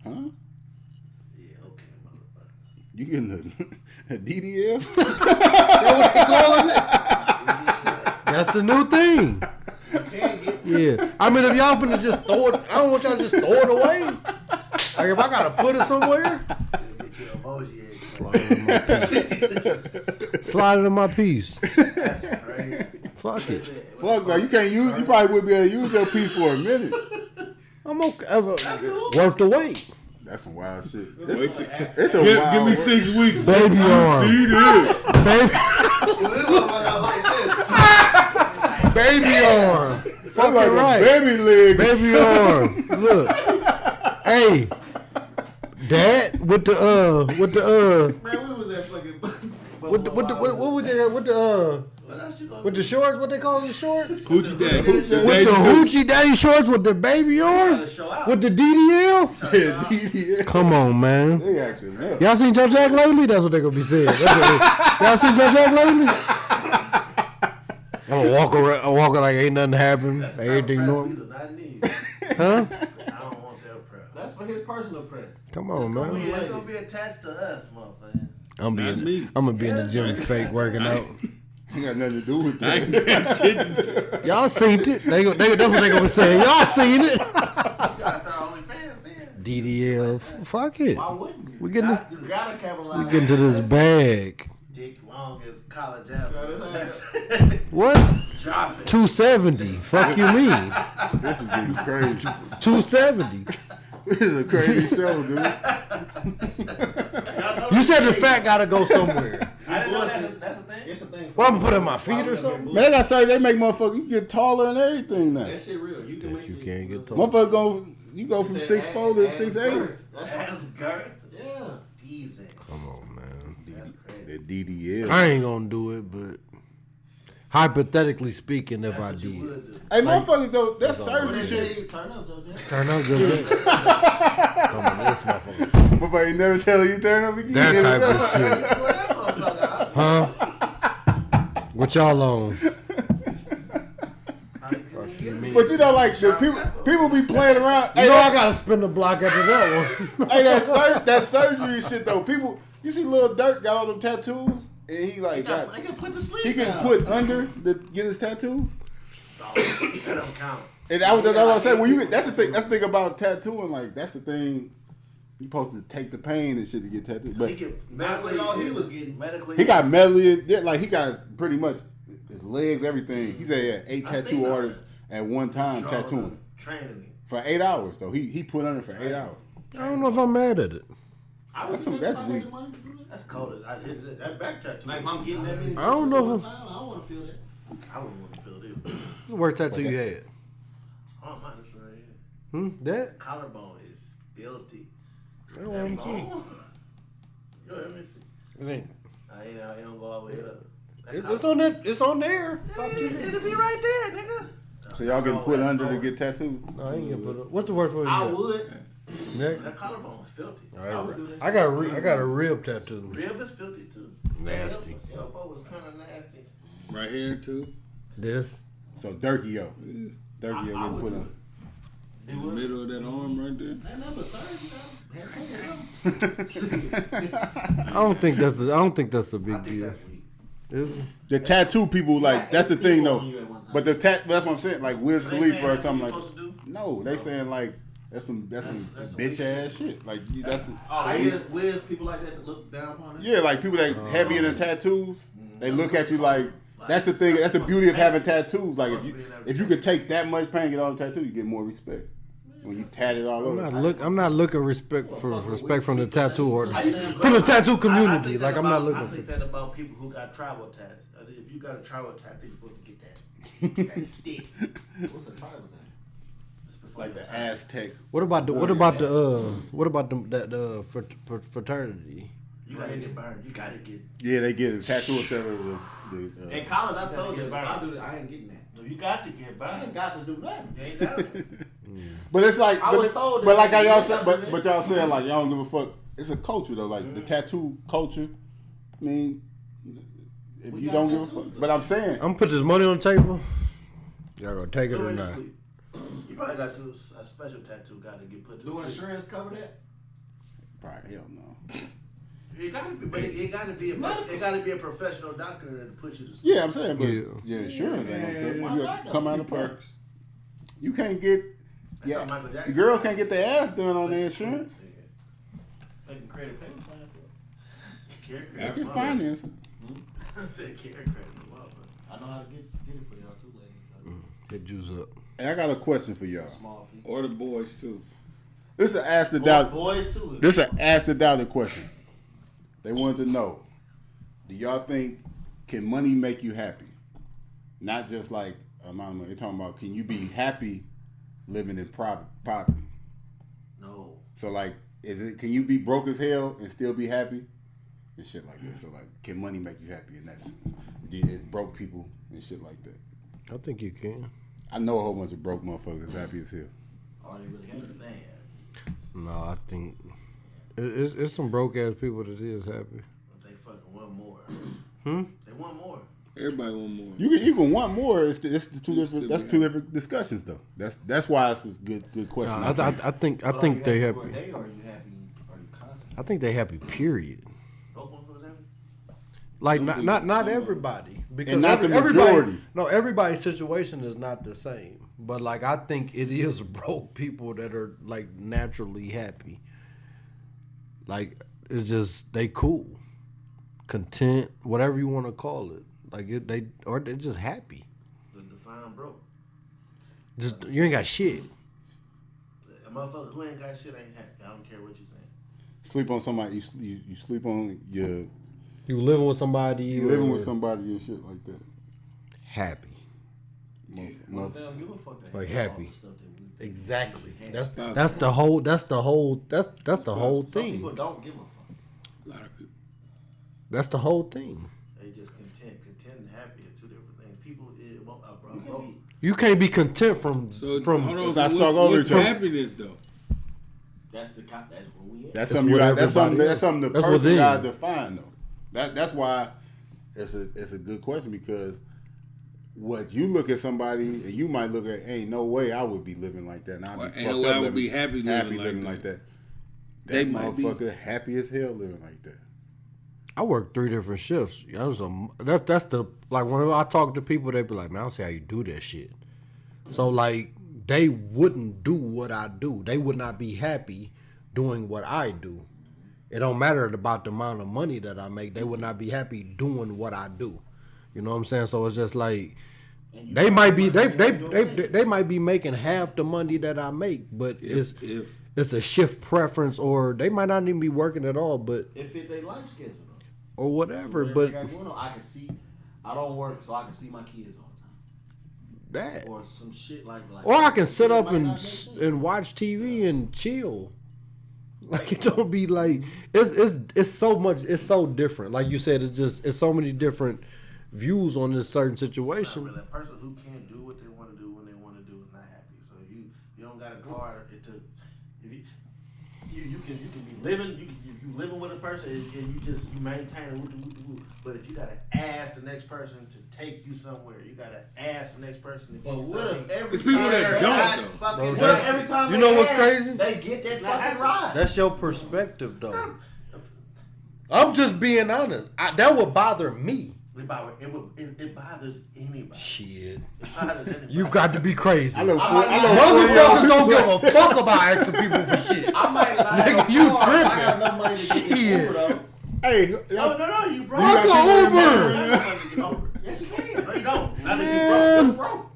Huh?
Yeah, okay, motherfucker.
You getting a DDL?
That's the new thing.
Can't get
Yeah. I mean, if y'all finna just throw it, I don't want y'all to just throw it away. Like if I gotta put it somewhere,
get your emoji egg.
slide it in my piece.
That's crazy.
Fuck it.
Fuck no, you can't use. You probably wouldn't be able to use your piece for a minute.
I'm okay. Worth the wait.
That's some wild shit.
Wait till-
It's a
Give
wild.
me 6 weeks.
Baby arm.
See this?
Baby,
Like this.
baby arm.
That's
Fucking
like
right.
a baby leg.
Baby arm. Look. Hey. Dad with the
Man, we was at fucking.
what was that with
What else you gonna
with the shorts? What they call the shorts?
Hoochie daddy.
With the hoochie daddy shorts with the baby arm?
do? Show out.
With the DDL?
Yeah, DDL.
Come on, man.
They actually know.
Y'all seen Joe Jack lately? That's what they gonna be saying. Y'all seen Joe Jack lately? I'm gonna walk around like ain't nothing happened.
That's the type of
Everything
press
normal.
we do not need.
Huh?
I don't want that press.
That's for his personal press.
Come on, man.
It's gonna be attached to us, motherfucker.
I'm
me.
gonna be in the gym fake working out.
Ain't got nothing to do with
I ain't
that.
got shit to do.
Y'all seen it? That's what they gonna be saying. Y'all seen it?
You gotta start only fans then.
DDL. Fuck it.
Why wouldn't you?
We getting this.
You gotta capitalize.
We getting to this bag.
Dick long as college apple.
What?
Drop it.
270. Fuck you mean?
This is getting crazy.
270.
This is a crazy show, dude.
You said the fat gotta go somewhere.
I didn't know that's a thing.
It's a thing.
What, I'm gonna put it in my feet or something?
Man, they gotta say they make motherfuckers you get taller and everything now.
That shit real. You can make
You
it.
can't get told.
Motherfucker you go from 6'4" to 6'8".
That's girth.
Yeah.
Decent.
Come on, man.
That's crazy.
The DDL.
I ain't gonna do it, but hypothetically speaking, if I
What you
did,
would do.
Hey, motherfuckers though, that's
What
surgery
they
shit.
say, turn up, Joe Jack.
turn out just come on, this motherfucker.
Motherfucker ain't never tell you turn up again.
That type of shit,
Whatever,
huh? What y'all on?
But you know, like the people be playing around.
You
Hey,
know I gotta spin the block after that one.
hey, that surgery shit though. People, you see, Lil Durk got all them tattoos, and he like got
They can put the sleep
he can
down.
put under to get his tattoos.
That don't count.
And that's what I said. When you that's the thing. That's the thing about tattooing. Like that's the thing. You supposed to take the pain and shit to get tattoos. But
He get
Medically, all he was getting.
medically.
he got medley. Like he got pretty much his legs, everything. He said he had 8
I seen
tattoo
that.
artists at one time tattooing
Training me.
for 8 hours. Though he put under for 8 hours.
I don't know if I'm mad at it.
I would
That's
do
some-
that if
that's
I had
weak.
the money to do that.
That's cold. That back tattoo.
Like if I'm getting that many
I don't know if
tattoos at one time, I don't want to feel that.
I wouldn't want to feel it.
What's the worst tattoo you had?
Oh, my, this right here.
That?
Collarbone is filthy.
That one too.
Yo, let me see.
It ain't.
It don't go all the way up. That
It's on that. It's on there. Fuck you.
It'll be right there, nigga.
So y'all getting put under to get tattoos?
No, I ain't gonna put it. What's the worst one you
I
got?
would.
Neck?
That collarbone is filthy.
I got a rib tattoo.
Rib is filthy too.
Nasty.
Elbow was kind of nasty.
Right here too.
This.
So Durkio getting put on.
In the middle of that arm right there.
Ain't nothing but surgery, though.
I don't think that's a
I
big
think
deal.
that's weak.
Is it?
The tattoo people like that's the thing though.
You at one time.
But that's what I'm saying. Like Wiz
They
Khalifa
saying
or
that's
something
what
like.
you supposed to do?
No, they saying like That's some bitch ass shit. Like that's
Wiz people like that look down upon it.
yeah, like people that heavy in the tattoos, they look at you like that's the thing. That's the beauty of having tattoos. Like if you could take that much pain and get all the tattoo, you get more respect. When you tat it all over.
I'm not looking for respect from the tattoo or from the tattoo community. Like I'm not looking.
I think that about people who got tribal tats. I think if you got a tribal tat, you're supposed to get that stick.
What's a tribal tat?
Like the Aztec.
What about the fraternity?
You gotta get burned. You gotta get.
Yeah, they get a tattoo instead of
In college, I told you if I
do that, I ain't getting that.
No, you got to get burned.
I ain't got to do nothing.
You ain't got to.
But it's like,
I was told
but like how y'all
that-
said, but y'all saying like y'all don't give a fuck. It's a culture though, like the tattoo culture. I mean, if you don't give a fuck, but I'm saying,
I'm gonna put this money on the table. Y'all gonna take it
Do
or
it to
not?
sleep. You probably got to a special tattoo got to get put to
Do
sleep.
insurance cover that?
probably hell no.
It got to be, but it got to be a professional doctor to put you to sleep.
Yeah, I'm saying, but your insurance ain't gonna pay. You have to come out of perks. You can't get.
That's
Yeah,
how Michael Jackson.
girls can't get their ass done on their insurance.
Making credit payment plan for it.
They can finance.
I said care credit.
I know how to get it for y'all too, ladies.
Get juice up.
And I got a question for y'all.
Small fee.
Or the boys too.
This is an ask the doubt.
Boys too.
This is an ask the doubted question. They wanted to know: do y'all think can money make you happy? Not just like amount of money. They're talking about can you be happy living in property?
No.
So like, can you be broke as hell and still be happy and shit like that? So like, can money make you happy? And that's it's broke people and shit like that.
I think you can.
I know a whole bunch of broke motherfuckers happy as hell.
Are they really happy?
Man.
No, I think it's some broke ass people that is happy.
They fucking want more. They want more.
Everybody want more.
You can want more. It's the two different. That's two different discussions though. That's why it's a good question.
No, I think they happy.
For a day, or are you happy? Are you constant?
I think they happy. Period.
Broke motherfuckers happy?
Like not everybody, because
And not the
everybody.
majority.
No, everybody's situation is not the same. But like I think it is broke people that are like naturally happy. Like it's just they cool, content, whatever you want to call it. Like they're just happy.
The define broke.
Just you ain't got shit.
A motherfucker who ain't got shit ain't happy. I don't care what you're saying.
Sleep on somebody. You sleep on your.
You living with somebody.
You living with somebody and shit like that.
Happy.
They don't give a fuck.
Like
All
happy.
the stuff that we-
Exactly. That's the whole
Some
thing.
people don't give a fuck.
A lot of people.
That's the whole thing.
They just content. Content and happy are two different things. People,
You can't be content from
So
from.
hold on.
Let's
So
not start over
what's
each other.
happiness though?
That's where we at.
That's
It's
something you
what
got. That's something.
everybody
That's something the
That's
person
within.
got to define though. That's why it's a good question because what you look at somebody and you might look at ain't no way I would be living like that and I'd
Well,
be
ain't
fucked
no way
up
I would
living,
be happy living like
that.
They
That
might be.
motherfucker happy as hell living like that.
I work 3 different shifts. That's the like whenever I talk to people, they be like, "Man, I don't see how you do that shit." So like they wouldn't do what I do. They would not be happy doing what I do. It don't matter about the amount of money that I make. They would not be happy doing what I do. You know what I'm saying? So it's just like they might be they might be making half the money that I make, but it's a shift preference, or they might not even be working at all, but
It fit their life schedule though.
or whatever.
Whatever
But
they got going on, I can see. I don't work, so I can see my kids all the time,
that,
or some shit like.
or I can sit
It
up
might
and
not make sense.
and watch TV and chill. Like it don't be like it's so much. It's so different. Like you said, it's so many different views on this certain situation.
Really, a person who can't do what they want to do when they want to do is not happy. So if you don't got a car, if you can be living you living with a person and you maintain it. But if you gotta ask the next person to take you somewhere, you gotta ask the next person to get
But
you
what
something.
if every
It's people that
time-
don't,
Fucking
Bro,
What if every time
you
they
know what's
ask,
crazy?
They get that fucking ride.
That's your perspective, though. I'm just being honest. That would bother me.
It bothers anybody.
Shit.
It bothers anybody.
You got to be crazy.
Motherfuckers
don't give a fuck about asking people for shit.
I might not.
Nigga, you
I
tripping.
got enough money to get
Shit.
Uber though.
Hey,
No, you broke.
You got
Fuck
people
Uber.
You got enough money to get over.
Yes, you can.
No, you don't. Not if you broke. That's broke.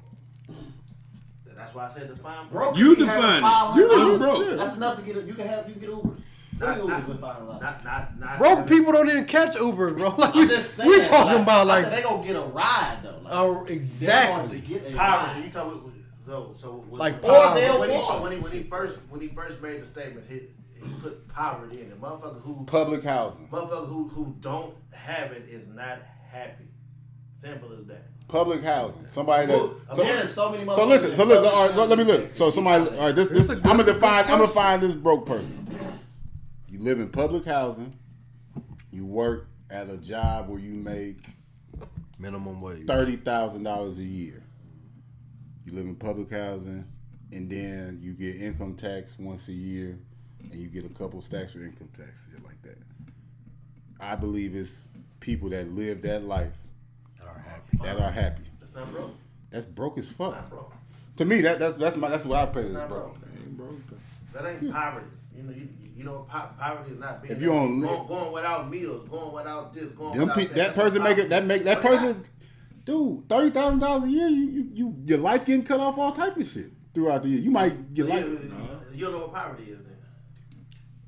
That's why I said define broke.
You define it. You broke.
That's enough to get. You can get Uber. What Uber's been $500?
Not.
Broke people don't even catch Ubers, bro. Like,
I'm just saying.
we talking about
I
like,
said they gonna get a ride though. Like,
oh,
they're
exactly.
going to get a
poverty.
ride.
You talk so
Like
when,
poverty.
when he first made the statement, he put poverty in it.
public housing.
Motherfucker who don't have it is not happy. Simple as that.
Public housing. Somebody that.
There's so many.
So listen. So look. All right, let me look. So somebody. All right. This.
a
I'm
good
gonna define this broke person. You live in public housing. You work at a job where you make
Minimum wage.
$30,000 a year. You live in public housing, and then you get income tax once a year, and you get a couple stacks of income tax, shit like that. I believe it's people that live that life that are happy.
That's not broke.
That's broke as fuck.
Not broke.
To me, that's what I pay as
Not
broke.
broke. That ain't poverty. You know, poverty is not being
If you don't
going without meals, going without this, going
them
without
that person make it. That person, dude, $30,000 a year. Your lights getting cut off all type of shit throughout the year. You might your lights.
You don't know what poverty is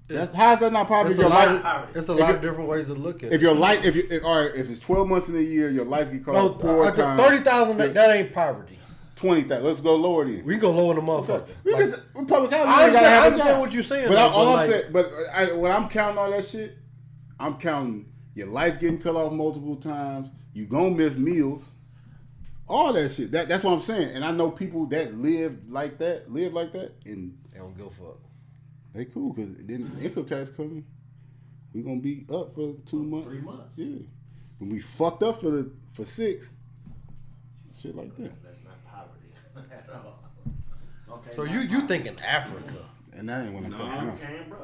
then.
How's that not poverty?
It's a lot of different ways to look at it.
If your light, if it's 12 months in a year, your lights get cut off 4 times.
30,000. That ain't poverty.
20,000. Let's go lower then.
We can go lower the motherfucker.
With public housing,
I
you gotta have a
understand
job.
what you're saying.
But
though,
all I'm
like,
saying, when I'm counting all that shit, I'm counting your lights getting cut off multiple times. You gonna miss meals, all that shit. That's what I'm saying. And I know people that live like that, and
they don't give a fuck.
they cool because then income tax coming. We gonna be up for 2 months,
3 months.
Yeah, when we fucked up for 6, shit like that.
That's not poverty at all.
Okay.
So you thinking Africa?
And that ain't what I'm talking about.
Okay, bro.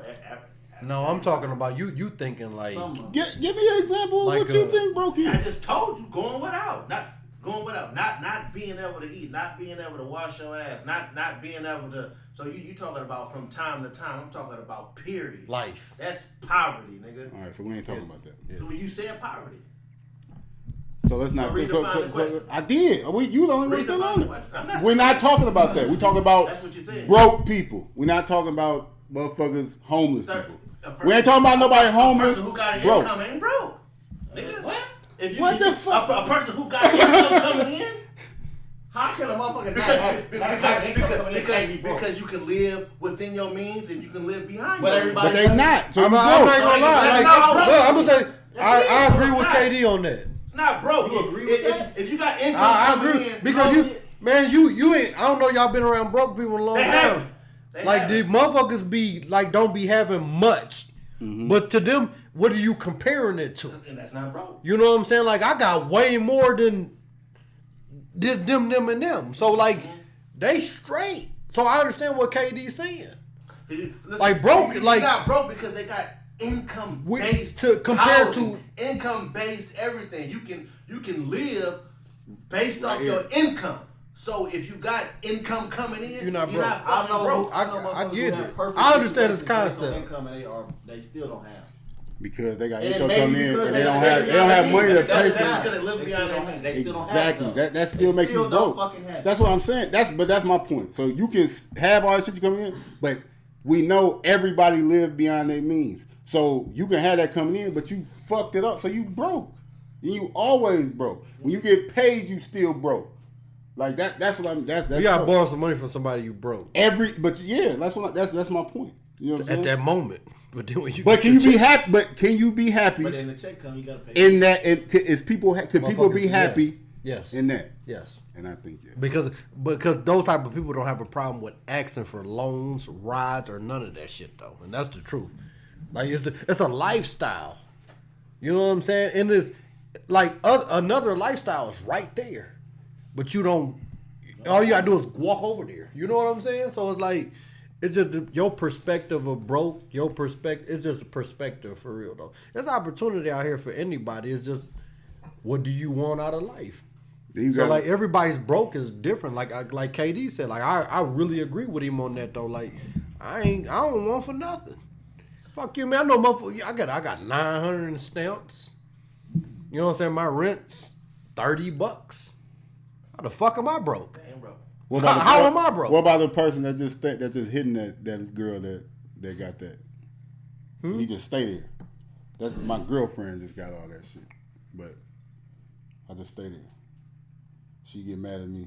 No, I'm talking about you. You thinking like
Give me an example of
Like,
what you think broke
I
is.
just told you going without, not being able to eat, not being able to wash your ass, not being able to. So you talking about from time to time? I'm talking about period.
life.
That's poverty, nigga.
All right, so we ain't talking about that.
So when you said poverty,
So let's not.
redefine the question.
I did. You the only one still
Redefine
on
the
it.
question. I'm not
We're not talking about that. We're talking about
That's what you said.
broke people. We're not talking about motherfuckers homeless people.
A person-
We ain't talking about nobody
a
homeless.
person who got an
Broke.
income ain't broke. Nigga, what?
What the fuck?
A person who got income coming in.
How can a motherfucker not have income coming in and be broke?
Because you can live within your means and you can live behind
But
your
everybody-
But they not. So
I'm
you
not
broke.
gonna lie.
That's
Like,
not broke.
look, I'm gonna say I agree
It's
with
not.
KD on that.
It's not broke.
You agree with that?
If you got income
I
coming
agree
in,
because
bro,
you ain't. I don't know. Y'all been around broke people a long
They
time.
haven't. They
Like
haven't.
the motherfuckers be like don't be having much, but to them, what are you comparing it to?
and that's not broke.
You know what I'm saying? Like I got way more than them, and them. So like they straight. So I understand what KD's saying.
Listen,
Like broke,
you're
like-
not broke because they got income based
compared to
income based everything. You can live based off your income. So if you got income coming in,
You're not broke.
I
fucking
know.
broke.
I know
I
motherfuckers
get
who
it.
have perfect
I understand this
situations based on
concept.
Income and they still don't have.
Because they got
And
income
maybe
coming in
because
and
they
they don't
live
have
beyond
money to
their
pay
means.
for
That's
it.
because they live beyond their means.
They still don't
Exactly.
have
That
They
still make you
still don't
broke.
fucking have.
That's what I'm saying. That's my point. So you can have all this shit coming in, but we know everybody live beyond their means. So you can have that coming in, but you fucked it up, so you broke. And you always broke. When you get paid, you still broke. Like that's what I'm. That's
You gotta
broke.
borrow some money from somebody you broke
But yeah, that's my point. You know what I'm saying?
at that moment. But then when you
But
get
can you
your
be
check-
happy? But can you be happy
But then the check come, you gotta pay.
in that? Could people be
Motherfuckers,
happy?
Yes.
In that.
Yes.
And I think yes.
Because those type of people don't have a problem with asking for loans, rides, or none of that shit though, and that's the truth. Like it's a lifestyle, you know what I'm saying? And it's like another lifestyle is right there, but you don't. All you gotta do is walk over there. You know what I'm saying? So it's like it's just your perspective of broke. Your perspective. It's just a perspective for real though. There's opportunity out here for anybody. It's just what do you want out of life?
You
So
got-
like everybody's broke is different. Like KD said, like I really agree with him on that though. Like I don't want for nothing. Fuck you, man. I know motherfucker. I got 900 in stamps. You know what I'm saying? My rent's $30. How the fuck am I broke?
Damn, bro.
How am I broke?
What about the person that just hitting that girl that got that? He just stay there. That's my girlfriend just got all that shit, but I just stay there. She get mad at me.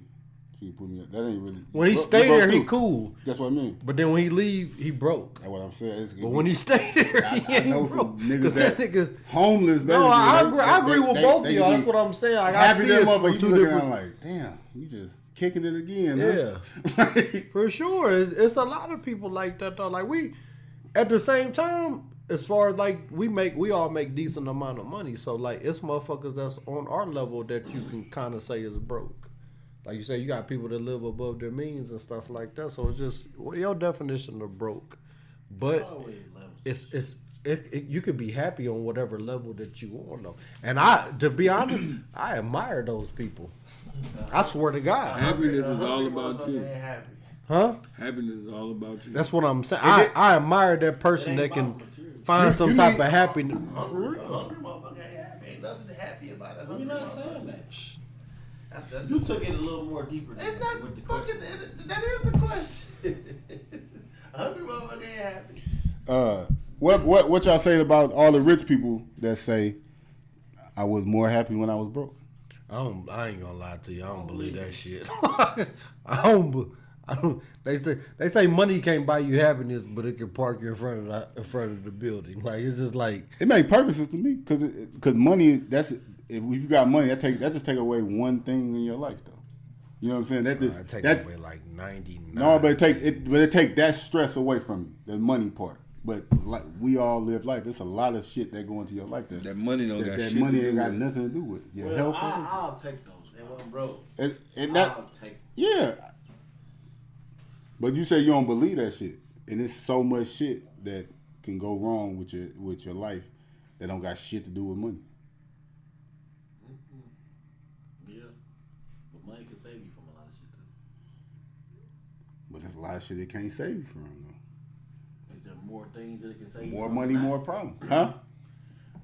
She put me up. That ain't really.
When he stay there, he cool.
That's what I mean.
But then when he leave, he broke.
That's what I'm saying.
But when he stay there, he ain't
know
broke.
some niggas
'Cause
that
niggas
homeless.
No, I
basically.
agree with both of
they
y'all.
be
That's what I'm saying. Like, I
happy
see
that
it
motherfucker.
from
You
two
looking
different.
at like, damn, you just kicking it again.
Yeah,
Huh?
for sure. It's a lot of people like that though. Like we, at the same time, as far as like we all make decent amount of money. So like it's motherfuckers that's on our level that you can kind of say is broke. Like you say, you got people that live above their means and stuff like that. So it's just your definition of broke. But you could be happy on whatever level that you want though. And to be honest, I admire those people. I swear to God.
Happiness is all about you.
Ain't happy.
Huh?
Happiness is all about you.
That's what I'm saying. I admire that person that can find some type of happiness.
Hungry motherfucker ain't happy. Ain't nothing happy about it.
You're not saying that.
That's
You took it a little more deeper.
It's not
with the
fucking.
question.
That is the question. Hungry motherfucker ain't happy.
What y'all say about all the rich people that say I was more happy when I was broke?
I ain't gonna lie to you. I don't believe that shit. I don't. They say money can't buy you happiness, but it can park you in front of the building. Like it's just like
It make purposes to me because money. If you got money, that just take away one thing in your life though. You know what I'm saying?
I take away like 99.
No, but it take that stress away from you, the money part. But like we all live life, it's a lot of shit that go into your life
That money don't got
that
shit
money
to
ain't
do
got
with.
nothing to do with your
Well,
health.
I'll take those. They wasn't broke.
And that
I'll take.
yeah. But you say you don't believe that shit, and it's so much shit that can go wrong with your life that don't got shit to do with money.
Yeah, but money can save you from a lot of shit too.
But there's a lot of shit it can't save you from though.
Is there more things that it can save you
More
from?
money, more problems. Huh?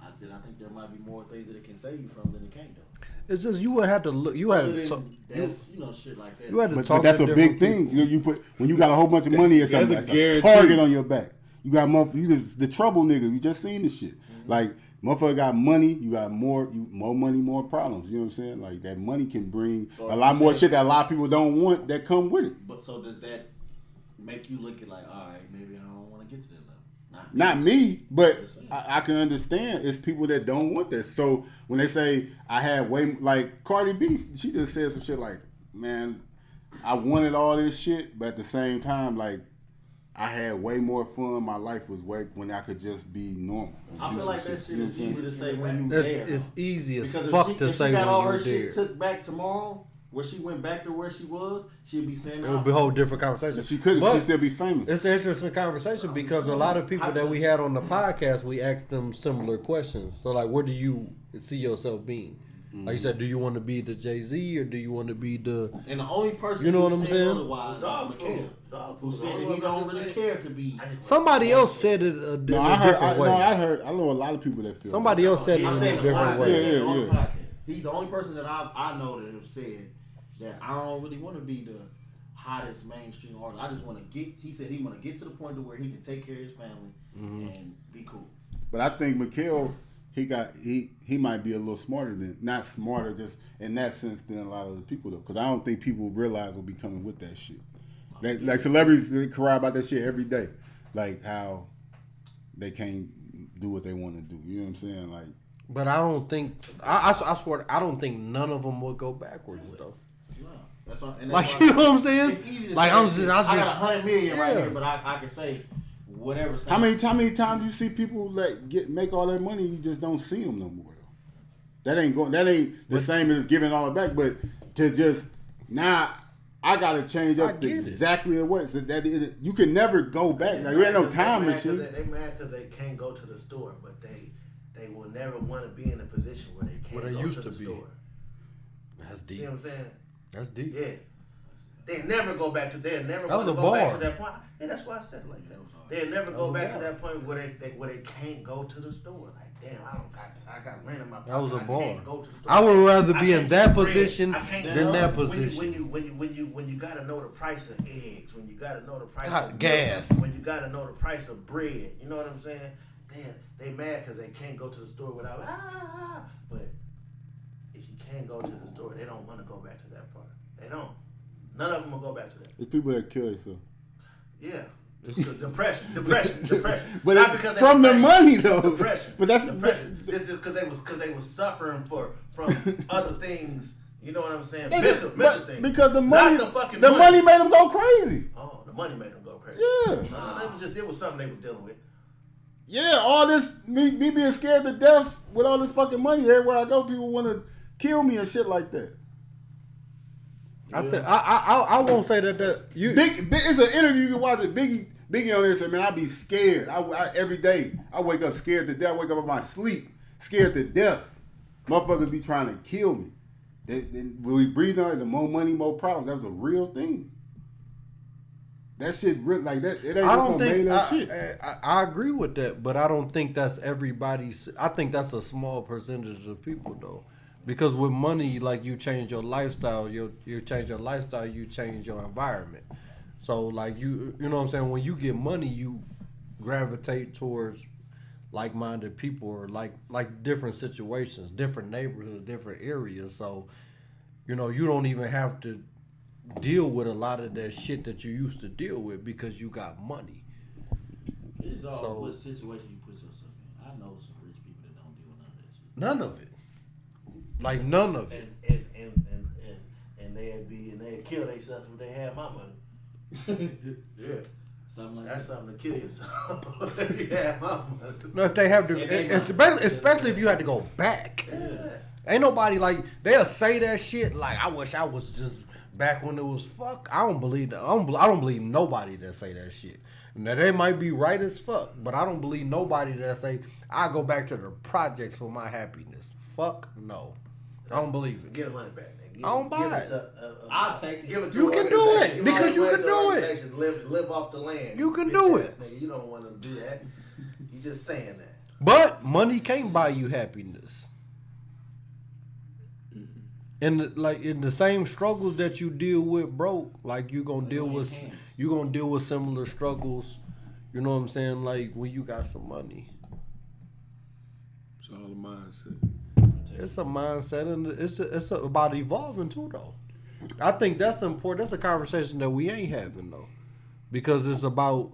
I said I think there might be more things that it can save you from than it can't though.
it's just you would have to look. You had
Other
to.
than death, shit like that.
You had to
But
talk
that's
to
a big
different
thing. You put when you got a whole bunch of money, it's
that's a
a
guarantee.
target on your back. You got you just the trouble nigga. You just seen this shit. Like motherfucker got money. You got more money, more problems. You know what I'm saying? Like that money can bring
So
a lot
you
more
said-
shit that a lot of people don't want that come with it.
But so does that make you look at like, all right, maybe I don't want to get to that level?
Not me, but I can understand it's people that don't want this. So when they say I had way like Cardi B, she just said some shit like, man, I wanted all this shit, but at the same time, like I had way more fun. My life was way when I could just be normal.
I feel like that shit
You know
is
what I'm
easy to say when you
It's,
there.
it's easy as
Because
fuck
if
to
she
say
got
when
all her
you're
shit
there.
took back tomorrow, where she went back to where she was, she'd be saying,
It would be a whole different conversation.
If she could,
But
she'd still be famous.
it's an interesting conversation because a lot of people that we had on the podcast, we asked them similar questions. So like, where do you see yourself being? Like you said, do you want to be the Jay-Z or do you want to be the?
And the only person
You know
who
what I'm
said
saying?
otherwise
Dog
was
food.
Mikhail,
Dog
who
food.
said that he don't really care to be.
Somebody else said it in
No,
a
I heard.
different way.
I know a lot of people that feel.
Somebody else said it in
I'm
a
saying
different
the
way.
Yeah,
on the
yeah.
podcast. He's the only person that I know that have said that I don't really want to be the hottest mainstream artist. I just want to get. He said he want to get to the point to where he can take care of his family and be cool.
But I think Mikhail, he might be a little smarter than, not smarter just in that sense than a lot of the people though, because I don't think people realize will be coming with that shit. Like celebrities, they cry about that shit every day, like how they can't do what they want to do. You know what I'm saying? Like,
But I don't think I swear I don't think none of them will go backwards though.
No, that's why. And that's
Like
why
you know what I'm saying?
It's easy to
Like
say
I'm
shit.
just
I got 100 million right
Yeah.
here, but I can say whatever.
how many times you see people like make all that money, you just don't see them no more though. That ain't the same as giving all it back, but to just now. I gotta change
I
up
get it.
exactly the way so that you can never go back. Like, there ain't no time machine.
They mad because they can't go to the store, but they they will never want to be in a position where they can't go to the store.
That's deep.
See what I'm saying?
That's deep.
Yeah. They never go back to. They never
That was
want to
a
go back
bar.
to that point. Yeah, that's why I said it like that. They never go back to that point where they can't go to the store. Like, damn, I got rent in my pocket.
That was a
I
bar.
can't go to the store.
I would rather be
I
in
can't
that
get bread.
position
I can't-
than that position.
When you gotta know the price of eggs, when you gotta know the price
God,
of milk,
gas.
when you gotta know the price of bread, you know what I'm saying? Damn, they mad because they can't go to the store without But if you can't go to the store, they don't want to go back to that part. They don't. None of them will go back to that.
It's people that kill themselves.
Yeah. Depression.
But
Not because they
from
were
the
fat.
money though.
Depression.
But that's
depression. This is because they was suffering from other things. You know what I'm saying? Mental things.
Because the money,
Not the fucking
the money made them go crazy.
Oh, the money made them go crazy.
Yeah.
No, it was something they were dealing with.
Yeah, all this me being scared to death with all this fucking money everywhere I go, people want to kill me and shit like that.
I won't say that you.
Big, it's an interview you can watch it. Biggie on there said, "Man, I be scared. I every day I wake up scared to death. I wake up in my sleep scared to death. Motherfuckers be trying to kill me. When we breathe on it, the more money, more problems. That was a real thing. That shit real like that. It ain't
I
just
don't
no made
think
up shit.
I agree with that, but I don't think that's everybody's. I think that's a small percentage of people though, because with money, like you change your lifestyle, you change your lifestyle, you change your environment. So like you know what I'm saying. When you get money, you gravitate towards like-minded people or like different situations, different neighborhoods, different areas. So you know you don't even have to deal with a lot of that shit that you used to deal with because you got money.
It's all
So-
what situation you put yourself in. I know some rich people that don't deal with none of that shit.
None of it. Like none of it.
And they'd kill themselves if they had my money. Yeah.
Something like
That's
that.
something to kill yourself. Yeah, my money.
No, if they have to, especially if you had to go back. Ain't nobody like they'll say that shit like I wish I was just back when it was fuck. I don't believe that. I don't believe nobody that say that shit. Now they might be right as fuck, but I don't believe nobody that say I go back to the projects for my happiness. Fuck no, I don't believe it.
Get the money back. Nigga.
I don't buy it.
I'll take it.
Give it to
You
an
can do
organization.
it,
Give
because
all
you
the
can
money to an
do it.
organization. Live off the land.
You can
Bitch
do
ass
it.
Nigga. You don't want to do that. You just saying that.
But money can't buy you happiness. And in the same struggles that you deal with broke, like you gonna deal with similar struggles. You know what I'm saying? Like when you got some money,
It's all a mindset.
it's a mindset, and it's about evolving too, though. I think that's important. That's a conversation that we ain't having though, because it's about.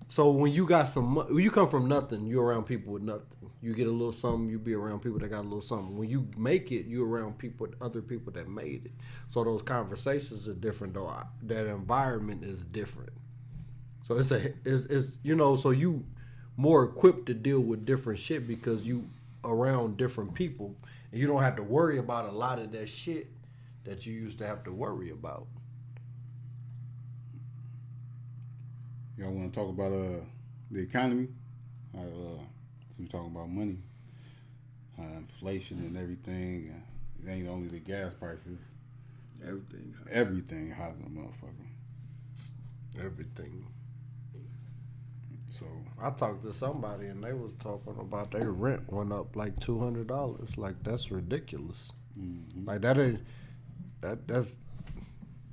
So when you got some money, when you come from nothing, you're around people with nothing. You get a little something, you be around people that got a little something. When you make it, you're around other people that made it. So those conversations are different though. That environment is different. So it's you know, so you more equipped to deal with different shit because you around different people and you don't have to worry about a lot of that shit that you used to have to worry about.
Y'all want to talk about the economy? We talking about money, inflation and everything. It ain't only the gas prices. Everything hot as a motherfucker.
Everything.
So
I talked to somebody and they was talking about their rent went up like $200. Like that's ridiculous. Mm-hmm. Like that's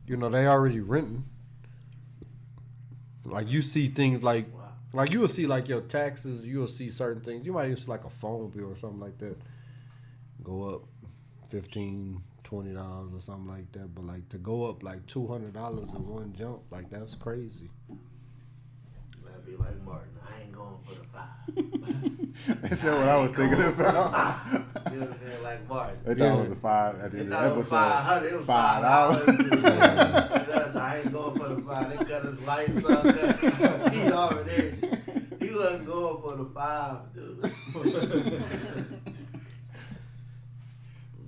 you know they already renting. Like you see things like you will see like your taxes. You will see certain things. You might even see like a phone bill or something like that go up $15, $20 or something like that. But like to go up like $200 in one jump, like that's crazy.
That'd be like Martin. I ain't going for the 5.
that's what I was thinking about.
You know what I'm saying? Like Martin.
I thought it was a 5 at the end of the
It was
episode.
$500. It was
$5.
$5. I ain't going for the 5. They cut his lights off. He already. He wasn't going for the 5, dude.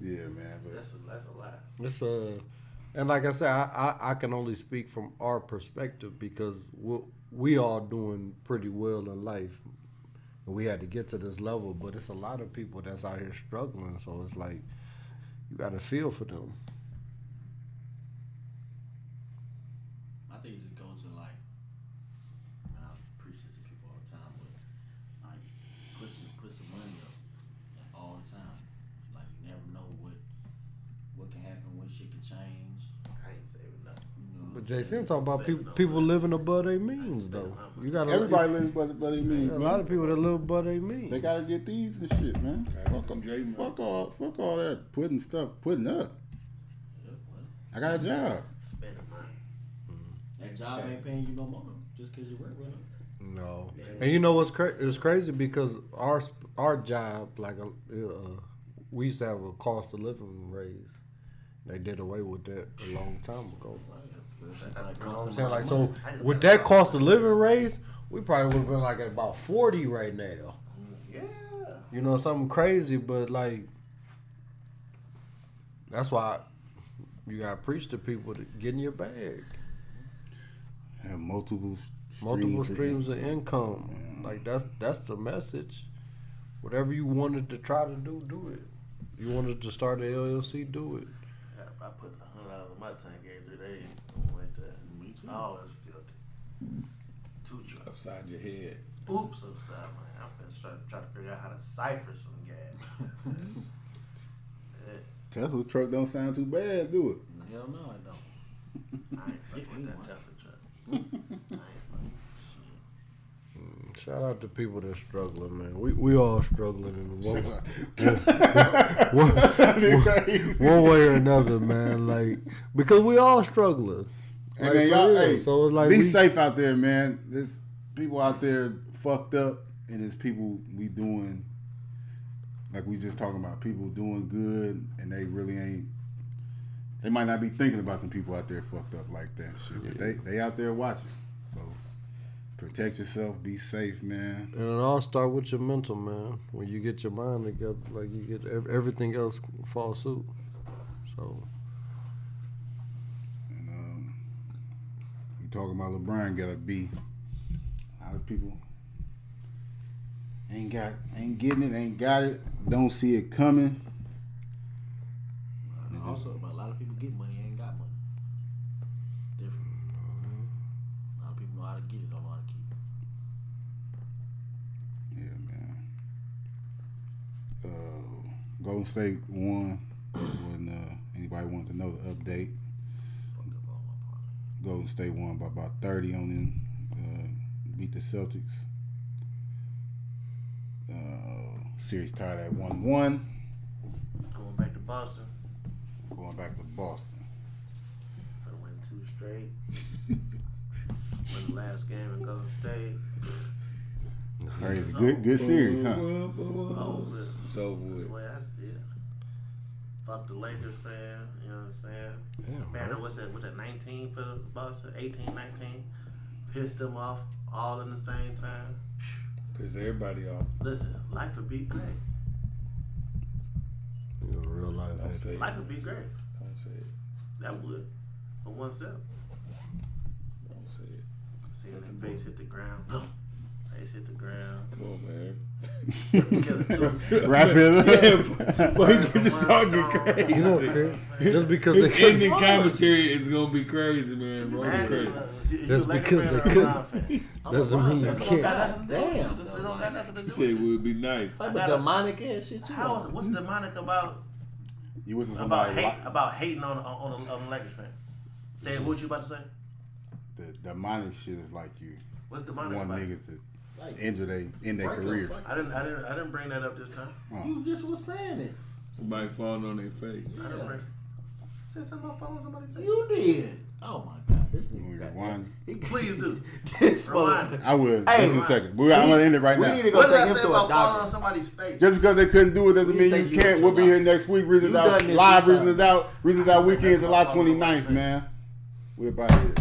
Yeah, man. But
That's a lot.
It's and like I said, I can only speak from our perspective because we all doing pretty well in life. and we had to get to this level. But it's a lot of people that's out here struggling, so it's like you got to feel for them.
I think it just goes to like, I preach this to people all the time, but like put some money up all the time. Like you never know what can happen, what shit can change.
I ain't saving nothing.
But JC talking about people living above their means though. You got
Everybody lives by their means.
a lot of people that live above their means.
They gotta get these and shit, man. Fuck all that putting up.
Yeah, well,
I got a job.
Spending money.
that job ain't paying you no more just because you work with them.
No, and you know what's it's crazy because our job, like we used to have a cost of living raise. They did away with that a long time ago. You know what I'm saying? Like, so with that cost of living raise, we probably would have been like at about 40 right now.
Yeah.
You know, something crazy, but like that's why you gotta preach to people to get in your bag.
Have multiple
Streams of income. Like that's the message. Whatever you wanted to try to do it. You wanted to start an LLC, do it.
Yeah, I put $100 in my tank every 3 days. Went there. Me too. All that's filthy. 2 trucks.
Upside your head.
Oops, upside man. I'm finna try to figure out how to cipher some gas. Yeah.
Tesla truck don't sound too bad, do it?
Hell no, I don't.
I ain't fucking with that Tesla truck. I ain't fucking.
Shout out to people that's struggling, man. We all struggling in one way or another, man. Like because we all struggling.
And
Like,
man,
for
y'all,
real.
hey,
So it's like
be safe out there, man. There's people out there fucked up, and there's people we doing, like we just talking about, people doing good, and they really ain't. They might not be thinking about them people out there fucked up like that shit, but they out there watching. So protect yourself, be safe, man.
And it all start with your mental, man. When you get your mind together, like you get everything else fall suit. So
And we talking about LeBron gotta be. A lot of people ain't getting it, ain't got it, don't see it coming.
Also, but a lot of people get money and ain't got money. Different. A lot of people know how to get it, don't know how to keep it.
Yeah, man. Golden State won. When anybody wanted to know the update,
Fucked up all my parlay.
Golden State won by about 30 on them. Beat the Celtics. Series tied at 1-1.
Going back to Boston.
Going back to Boston.
I win 2 straight. Win the last game in Golden State.
Crazy. Good series, huh?
Oh, but
It's over
that's the
with.
way I see it. Fuck the Lakers fan, you know what I'm saying?
Damn,
Banner,
bro.
what's that, 19 for the Boston? 18, 19? Pissed them off all in the same time.
Piss everybody off.
Listen, life would be great.
you're a real life.
Don't say it.
Life would be great.
Don't say it.
That would. For oneself.
Don't say it.
Seeing their face hit the ground. Face hit the ground.
Come on, man.
Kill it too.
Wrap it up.
Before you get to talking crazy.
You know, Chris, just because they
His ending
couldn't,
commentary is gonna be crazy, man. Bro, it's crazy.
Just because they couldn't, doesn't mean you can't.
Damn.
This don't got nothing to do
Shit
with it.
would be nice.
It's like a demonic ass shit you
How?
on.
What's demonic about
You was
about
somebody
hating on the Lakers fan? Say what you about to say?
the demonic shit is like you
What's demonic
want
about it?
niggas to injure their
Break
careers.
up.
I didn't bring that up this time.
You just was saying it.
Somebody falling on their face.
I didn't bring. Said something about following somebody's face.
You did. Oh my God, this
You
nigga.
want to rewind?
Please do.
This
Rewind it.
I would.
Hey,
Just a second. I'm gonna end it right
We
now.
need to go
What did
take
I
him
say
to a
about falling on
doctor.
somebody's face?
Just because they couldn't do it doesn't
We
mean
take
you
you
can't.
to
We'll be
a
here
doctor.
next week. Reasons
You
Out
done this
live.
two
Reasons
times.
Out. Reasons
I
Out
said
weekend,
that
July
about falling on
29th,
somebody's
man. We're about it.